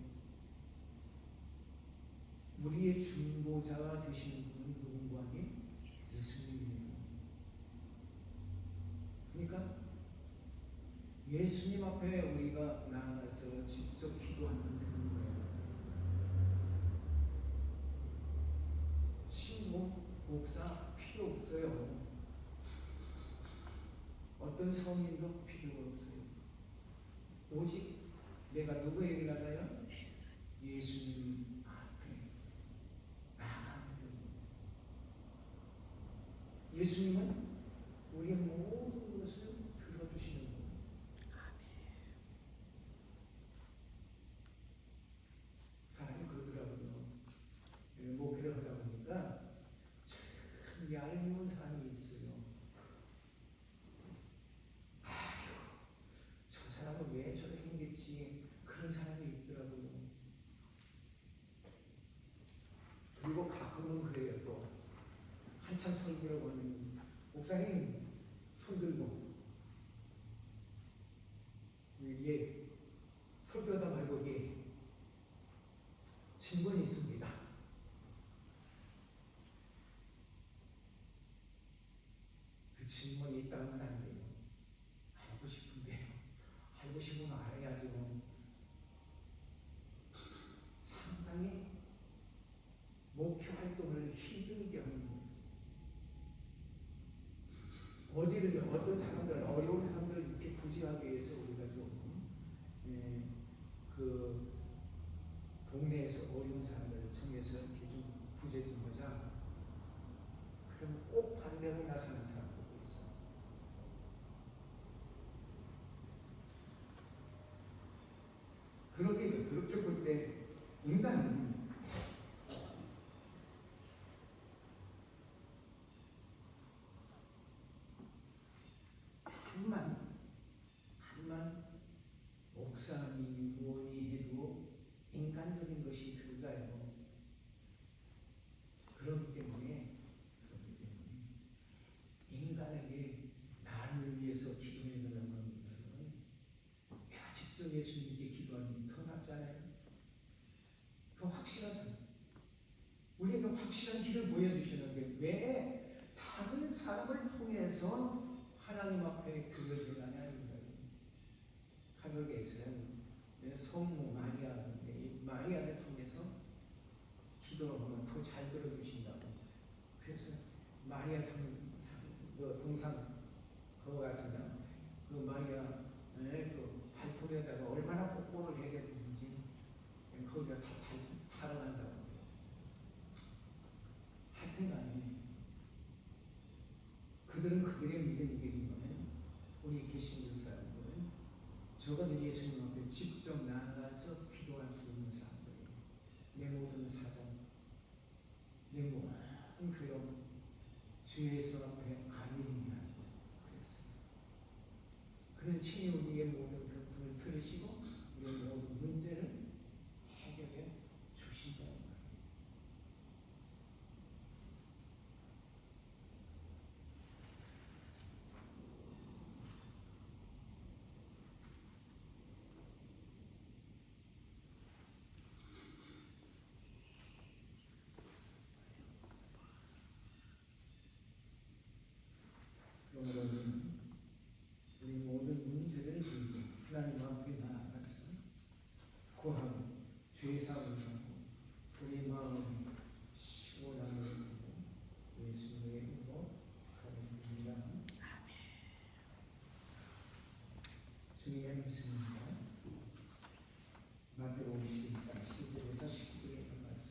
우리의 중보자가 되시는 분은 누군가 하니 예수님이에요. 그러니까 예수님 앞에 우리가 나아가서 직접 기도하면 되는 거예요. 신부, 목사 필요 없어요. 어떤 성인도 필요 없어요. 오직 내가 누구에게 나가요? 예수님 앞에 나가면 됩니다. 예수님은 우리의 모든 것을 들어주시는 거예요. 사람이 그러더라고요. 목회를 하다 보니까 참 얄미운 사람이 있어요. 아휴, 저 사람은 왜 저렇게 생겼지? 그런 사람이 있더라고요. 그리고 가끔은 그래요. 또 한참 설교라고 하는 목사님 손 들고 설교하다 말고 질문이 있습니다. 그 질문이 있다면 안 돼요. 알고 싶은데요. 알고 싶으면 알아야죠. 상당히 목표 활동을 힘들게 하는 거예요. 어떤 사람들, 어려운 사람들을 이렇게 구제하기 위해서 우리가 좀 그 동네에서 어려운 사람들을 청해서 이렇게 좀 구제 좀 하자. 그럼 꼭 반대로 나서는 사람들도 있어요. 그렇게 볼 때 인간은 한만 목사니 뭐니 해도 인간적인 것이 들어가요. 그렇기 때문에 인간에게 나를 위해서 기도해 달라는 것은 내가 직접 예수님께 기도하는 게 더 낫잖아요. 더 확실하잖아요. 우리에게 확실한 길을 보여주시는데 왜 다른 사람을 통해서 하나님 앞에 드려지느냐는 거예요. 가톨릭에서는 성모 마리아인데 이 마리아를 통해서 기도를 하면 더 잘 들어주신다고. 그래서 마리아 동상 거기 갔으면 그 마리아 그 거기에다가 얼마나 복고를 해야 되는지 거기가 다 타락한다고. 하여튼간에 그들은 그들의 믿음이겠지만 우리 개신교 사람들은 적어도 예수님 앞에 직접 나가서 기도할 수 있는 사람들이에요. 내 모든 사정, 내 모든 괴로움 주 예수 앞에 가리니 하고 그랬어요. 그는 친히 우리의 모든 고통을 들으시고 우리의 모든 문제를 해결해 주신다는 거예요. 오늘은 우리 모든 문제를 들고 하나님 앞에 나아가서 구하고 죄사함을 하고 우리 마음을 시원함을 주고 예수님의 이름으로 가르칩니다. 주님의 말씀입니다. 마태복음 22장 10절에서 19절에 있는 말씀.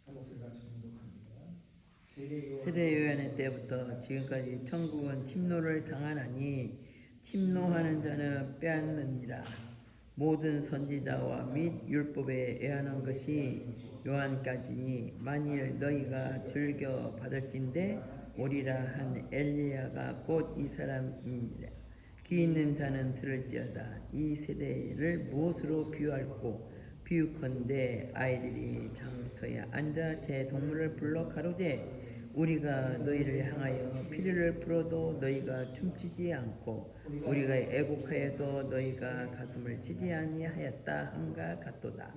한 목소리 같이 공독합니다.
세례 요한의 때부터 지금까지 천국은 침노를 당하나니 침노하는 자는 빼앗느니라. 모든 선지자와 및 율법에 애하는 것이 요한까지니 만일 너희가 즐겨 받을진대 오리라 한 엘리야가 곧 이 사람이니라. 귀 있는 자는 들을지어다. 이 세대를 무엇으로 비유할꼬? 비유컨대 아이들이 장터에 앉아 제 동물을 불러 가로되 우리가 너희를 향하여 피리를 불어도 너희가 춤추지 않고 우리가 애곡하여도 너희가 가슴을 치지 아니하였다 함과 같도다.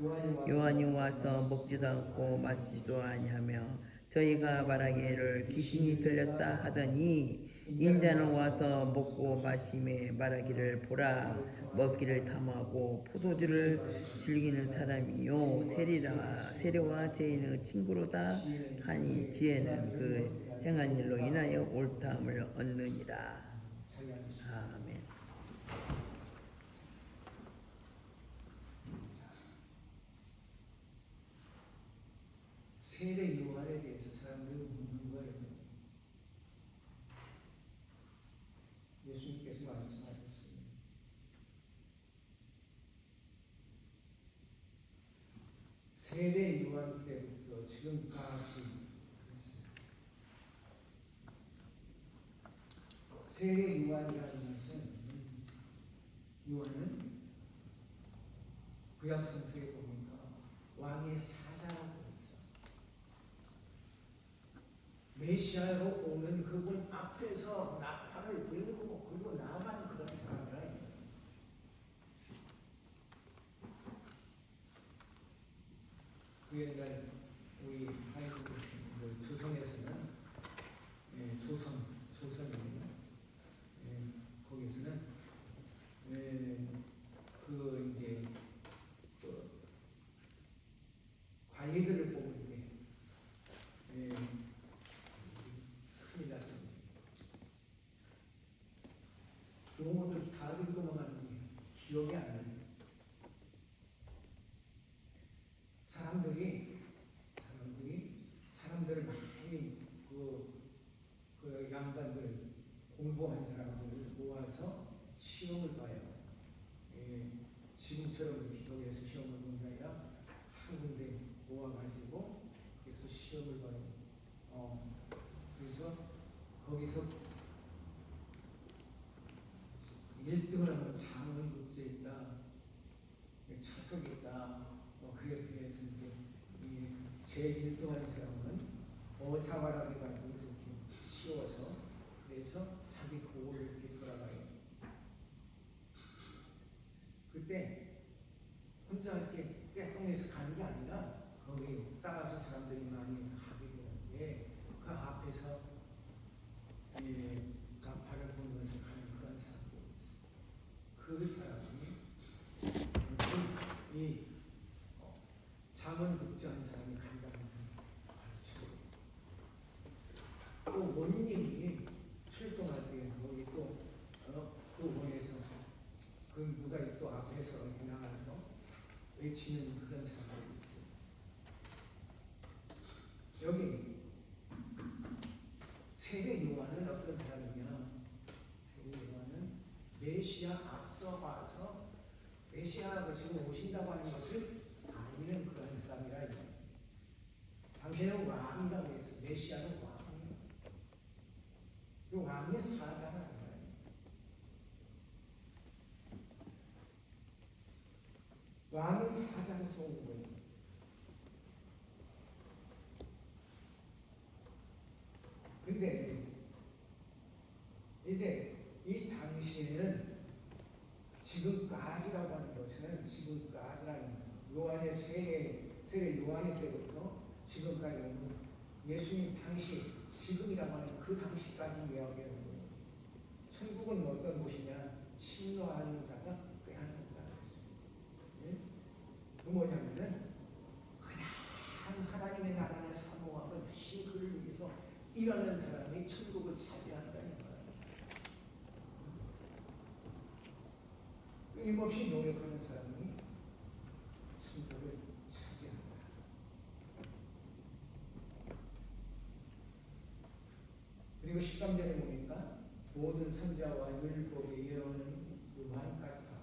요한이 와서 먹지도 않고 마시지도 아니하며 저희가 말하기를 귀신이 들렸다 하더니 인자는 와서 먹고 마심에 말하기를 보라 먹기를 탐하고 포도주를 즐기는 사람이요 세례와 죄인의 친구로다 하니 지혜는 그 행한 일로 인하여 옳다함을 얻느니라. 아멘.
세례 요한에 대해서 사람들이 묻는 거예요. 예수님께서 말씀하셨습니다. 세례 요한 때부터 지금까지 세례 요한이라는 것은 요한은 구약 성서에 보니까 왕의 사자라고 했어요. 메시아로 오는 그분 앞에서 나팔을 불고 그리고 나만 그런 사람이라. 그 옛날 우리 한국 조선에서는 조선이에요. 거기서는 그 이제 그 관리들을 뽑을 때 큰일 났습니다. 용어들 다 읽고 넘어가는데 기억이 안 나요. 사람들을 많이 그 양반들 공부한 사람들을 모아서 시험을 봐요. 지금처럼 기독에서 시험을 보는 게 아니라 한 군데 모아가지고 그래서 시험을 봐요. 그래서 거기서 1등을 하면 장을 국제했다, 차석이 있다, 그렇게 해서 제일 1등한 사람은 어사바라기 가지고 이렇게 씌워서 그래서 자기 고을 이렇게 돌아가요. 그때 혼자 이렇게 떼통해서 가는 게 아니라 거기 따라서 사람들이 많이 하게 되는데 그 앞에서 간판을 보면서 가는 그런 사람들이 있어요. 그 사람이 이
메시아 앞서 봐서 메시아가 지금 오신다고 하는 것을 알리는 그런 사람이라 이거예요. 당신은 왕이라고 해서 메시아는 왕이에요. 그 왕의 사자가 아니에요. 왕의 사자로서 온 거예요. 근데 이제 이 당시에는 지금까지라고 하는 것은 지금까지라는 요한의 세례 요한의 때부터 지금까지는 예수님 당시 지금이라고 하는 그 당시까지 이야기하는 거예요. 천국은 어떤 곳이냐? 침노하는 자가 꾀하는다. 네? 그 뭐냐면은 그냥 하나님의 나라를 사모하고 열심히 그를 위해서 일하는 사람이 천국을 차지한다는 거예요. 끊임없이 노력하는 사람이 천국을 차지한다. 그리고 13절에 보니까 모든 선자와 율법의 예언은 요한까지 다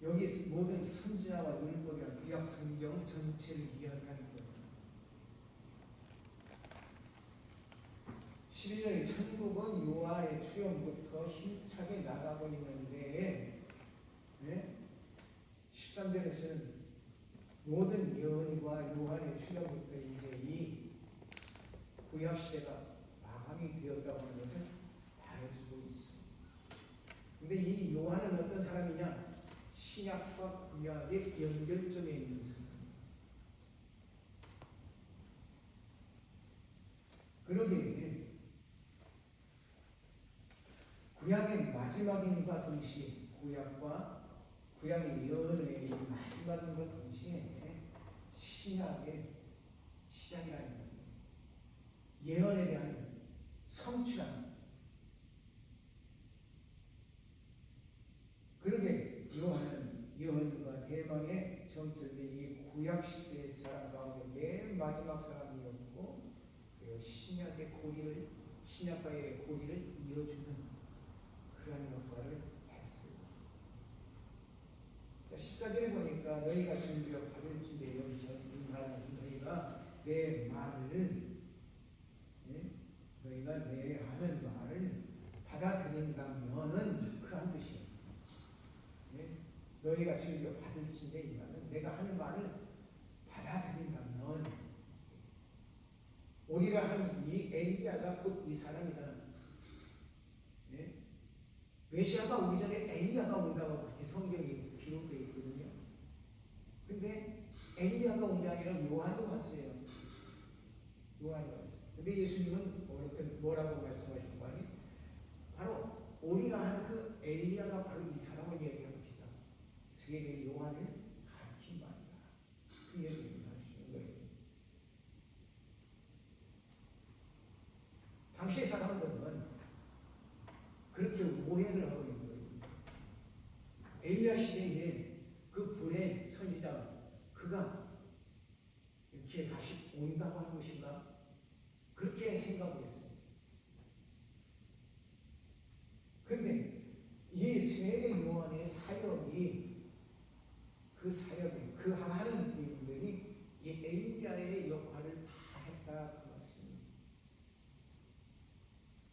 여기 모든 선지자와 율법이란 구약 성경 전체를 이야기하는 거예요. 11절에 천국은 요한의 출현부터 힘차게 나가고 있는데, 네? 13절에서는 모든 예언과 요한의 출현부터 이제 이 구약 시대가 마감이 되었다고 하는 것을 말해주고 있습니다. 근데 이 요한은 어떤 사람이냐? 신약과 구약의 연결점에 있는 사람. 그러기에 구약의 마지막인과 동시에 구약의 예언의 마지막인과 동시에 신약의 시작이라는 거예요. 예언에 대한 성취란. 그러게 요한은 예언과 대망의 정철된 이 구약 시대의 사람 가운데 맨 마지막 사람이었고, 그리고 신약과의 고리를 이어주는 그런 역할을 했어요. 14절에 보니까 너희가 진리로 받을지니 여기서 이 말은 너희가 내 말을, 너희가 내 하는 말을 받아들인다면은 그런 뜻이에요. 너희가 진리로 받을지니 이 말은 내가 하는 말을 받아들인다면 우리가 하는 이 엘리야가 곧 이 사람이다. 메시아가 오기 전에 엘리야가 온다고 그렇게 성경이 기록되어 있거든요. 근데 엘리야가 온 게 아니라 요한이 왔어요. 요한이 왔어요. 근데 예수님은 뭐라고 말씀하신 거 아니? 바로 우리가 하는 그 엘리야가 바로 이 사람을 얘기합니다. 세계 요한을 가르친 말이다. 그 얘기를 하시는 거예요. 당시 사람들은 그렇게 오해를 하고 있는 거예요. 엘리야 시대에 그 불의 선지자 그가 이렇게 다시 온다고 하는 것인가? 그렇게 생각을 했어요. 그런데 이 세례 요한의 사역이 그 하나님 분들이 이 엘리야의 역할을 다 했다 그 말씀입니다.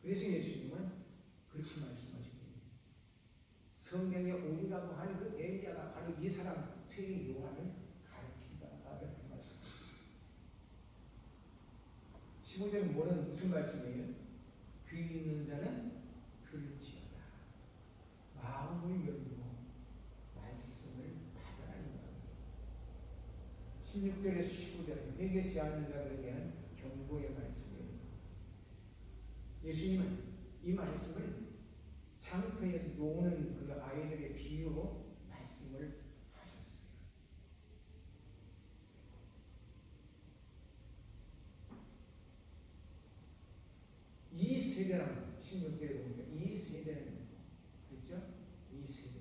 그래서 예수님은 그렇게 말씀하십니다. 성경에 오리라고 하는 그 엘리야가 바로 이 사람 세례 요한을 가르친다 이렇게 말씀합니다. 15절은 무슨 말씀이에요? 귀 있는 자는 들을지어다. 마음을 열고 말씀을 받아라. 16절에서 19절은 회개치 않는 자들에 대한 경고의 말씀이에요. 예수님은 이 말씀을 장터에서 노는 그 아이들의 비유로 말씀을 하셨어요. 이 세대란 16절에 보니까 이 세대는 그렇죠? 이 세대.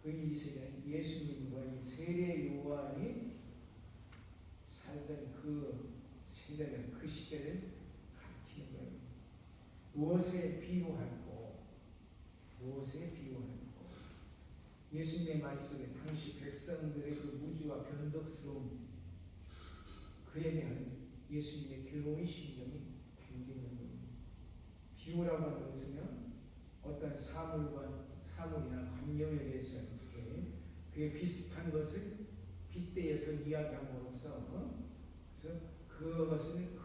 그 이 세대는 예수님과 이 세례 요한이 살던 그 세대를 그 시대를 가리키는 거예요. 무엇에 비유하고 무엇에 비유하고 예수님의 말씀에 당시 백성들의 그 무지와 변덕스러움 그에 대한 예수님의 괴로운 심정이 담기는 겁니다. 비유라고 하는 것은요 어떤 사물이나 감정에 대해서 이렇게 그에 비슷한 것을 빗대어서 이야기함으로써 그래서 그것을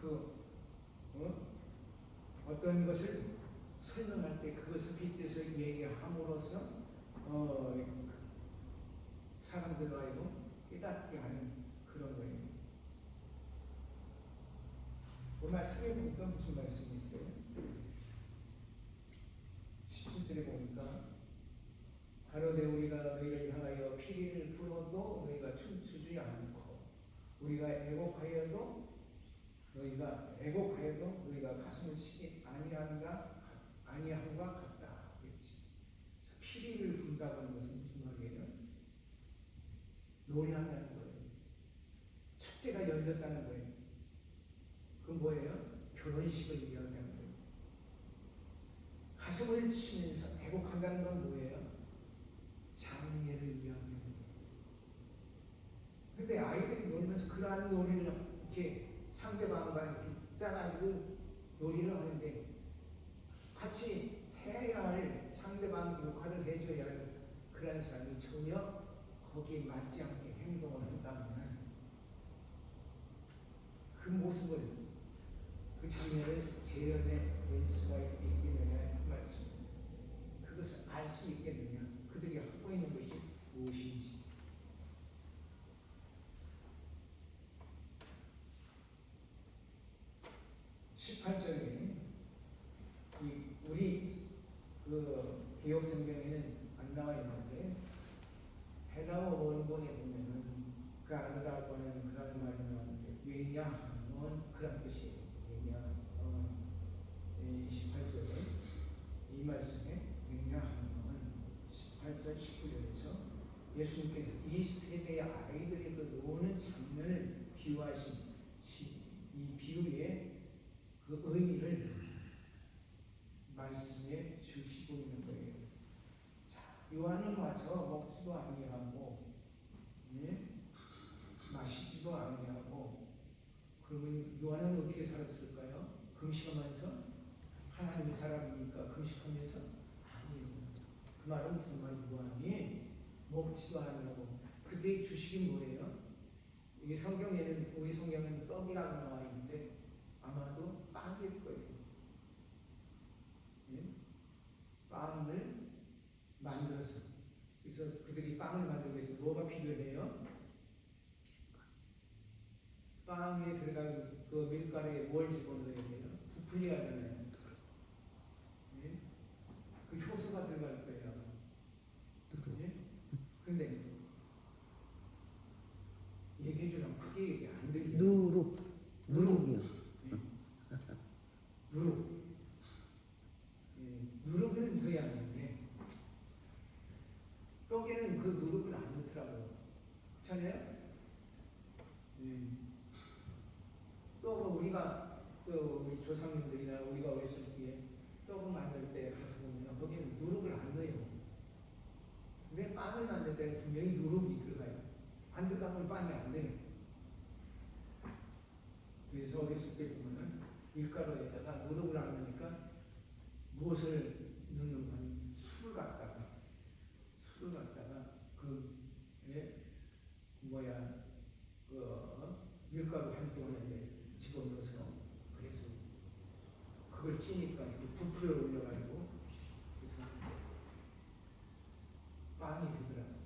어떤 것을 설명할 때 그것을 빗대서 얘기함으로써 사람들로 하여금 깨닫게 하는 그런 거예요. 그 말씀에 보니까 무슨 말씀이 있어요? 17절에 보니까 가로되 우리가 너희를 향하여 피리를 불어도 너희가 춤추지 않고 우리가 애곡하여도 너희가 가슴을 치지 아니함과 같다. 그렇지. 피리를 분다는 것은 무슨 말이에요? 노래한다는 거예요. 축제가 열렸다는 거예요. 그건 뭐예요? 결혼식을 이야기하는 거예요. 가슴을 치면서 애곡한다는 건 뭐예요? 장례를 이야기하는 거예요. 근데 아이들이 놀면서 그러한 노래를 이렇게 상대방과 이렇게 짜가지고 놀이를 하는데 같이 해야 할 상대방 역할을 해줘야 할 그런 사람이 전혀 거기에 맞지 않게 행동을 한다면 그 모습을 그 장면을 재현해낼 수가 있겠느냐 그 말씀입니다. 그것을 알 수 있겠느냐 그들이 하고 있는 것이 무엇인지. 우리 그 개혁 성경에는 안 나와 있는데 해당어 원본에 보면은 그 아니라고 하는 그런 말이 나오는데 왜냐하면 그런 뜻이에요. 왜냐하면 28절에 이 말씀에 왜냐하면 18절 19절에서 예수님께서 이 세대의 아이들이 그 노는 장면을 비유하신 이 비유의 그 의미를 말씀해 주시고 있는 거예요. 자, 요한은 와서 먹지도 아니하고 마시지도 아니하고 그러면 요한은 어떻게 살았을까요? 금식하면서 하나님의 사람이니까 금식하면서 아니에요. 그 말은 무슨 말이에요? 요한이 먹지도 아니하고 그때 주식이 뭐예요? 이게 성경에는 우리 성경에는 떡이라고 나와 있는데 아마도 빵일 거예요. 빵을 만들어서 그래서 그들이 빵을 만들기 위해서 뭐가 필요해요? 빵에 들어간 그 밀가루에 뭘 집어넣어야 돼요? 부풀려야 되나요? 그 효소가 들어갈 거예요. 근데 얘기해 주면 크게 얘기 안 들려요.
누룩이요.
누룩. 누룩을 넣어야 하는데 떡에는 그 누룩을 안 넣더라고요. 그렇잖아요? 떡은 우리가 우리 조상님들이나 우리가 어렸을 때 떡을 만들 때 가서 보면 거기는 누룩을 안 넣어요. 근데 빵을 만들 때는 분명히 누룩이 들어가요. 안 들어가면 빵이 안 돼요. 그래서 어렸을 때 보면은 밀가루에다가 누룩을 안 넣으니까 무엇을 넣는 건 술을 갖다가 밀가루 한 덩어리에 집어넣어서 그래서 그걸 찌니까 이렇게 부풀어 올려가지고 그래서 빵이 되더라고요.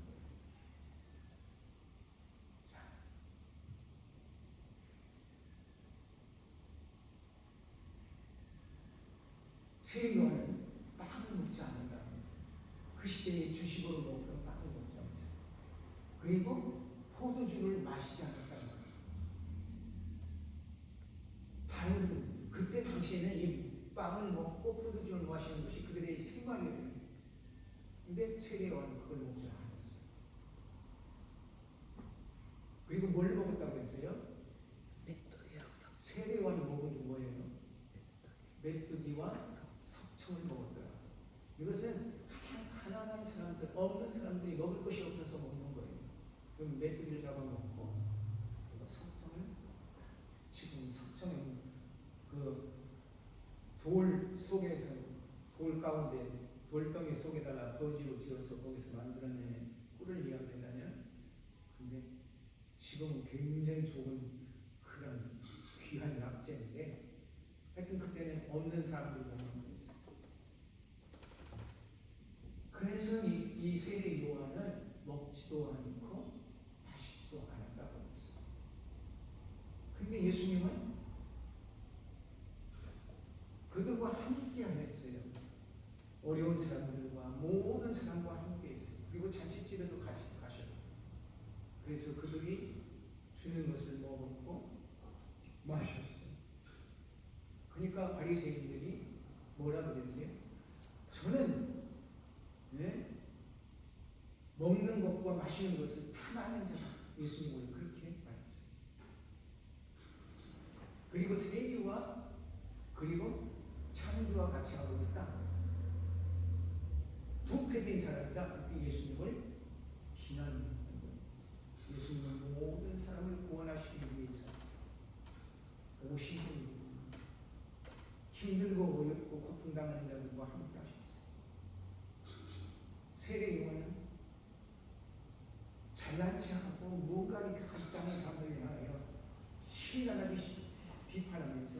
세요한은 빵을 먹지 않는다. 그 시대의 주식으로 먹던 빵을 먹지 않는다. 그리고 포도주를 마시지 않았다. 다른 그때 당시에는 이 빵을 먹고 포도주를 마시는 것이 그들의 생활이었어요. 근데 세례요한은 그걸 먹지 않았어요. 그리고 뭘 먹었다고 했어요? 세례요한이 먹은 게 뭐예요? 메뚜기와 석청을 먹었더라. 이것은 가장 가난한 사람들, 없는 사람들이 먹을 것이 없어서 먹는 거예요. 그럼 메뚜기를 잡아먹고 그리고 석청을, 지금 석청은 그 돌 속에서, 돌 가운데 돌덩이 속에다가 거지로 지어서 거기서 만들어낸 꿀을 이야기하자면, 근데 지금은 굉장히 좋은 그런 귀한 약재인데, 하여튼 그때는 없는 사람들이 먹는 거예요. 그래서 이 세례 요한은 먹지도 않고 마시지도 않았다고 했어요. 근데 예수님은 그들과 함께 하셨어요. 어려운 사람들과 모든 사람과 함께 했어요. 그리고 잔치집에도 가셨어요. 그래서 그들이 주는 것을 먹었고 마셨어요. 그러니까 바리새인들이 뭐라 그랬어요? 저는 먹는 것과 마시는 것을 탐하는 자다. 예수님을 그렇게 말했어요. 그리고 세리와 그리고 창조와 같이 하고 있다. 부패된 사람이다. 그렇게 예수님을 비난하는 거예요. 예수님은 모든 사람을 구원하시기 위해서 오신 분입니다. 힘들고 어렵고 고통당하는 자들과 함께 하셨어요. 세례 요한은 잘난 체하고 뭔가 이렇게 합당한 사람들을 향하여 신랄하게 비판하면서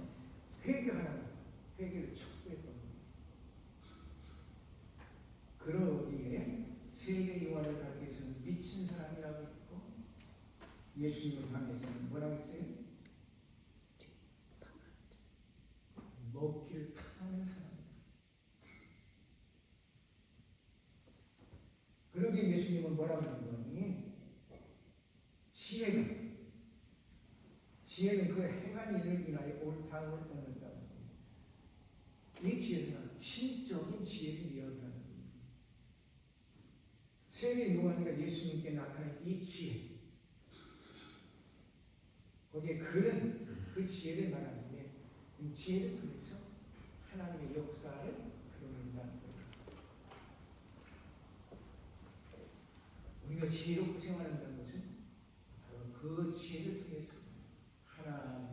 회개하라고 회개를 촉구했던 겁니다. 그러기에 세례 요한을 가르치기 위해서는 미친 사람이라고 했고, 예수님을 향해서는 뭐라고 했어요? 먹기를 탐하는 사람이다. 그러기에 예수님은 뭐라고 하는 거니? 지혜는 그 행한 일을 인하여 옳다고 얻는다고. 이 지혜는 신적인 지혜를 이야기하는 겁니다. 세례 요한이가 예수님께 나타낸 이 지혜, 거기에 그는 그 지혜를 말하는데, 이 지혜를 통해서 하나님의 역사를 드러낸다는 거예요. 우리가 지혜롭게 생활한다는 것은 바로 그 지혜를 통해서 하나님의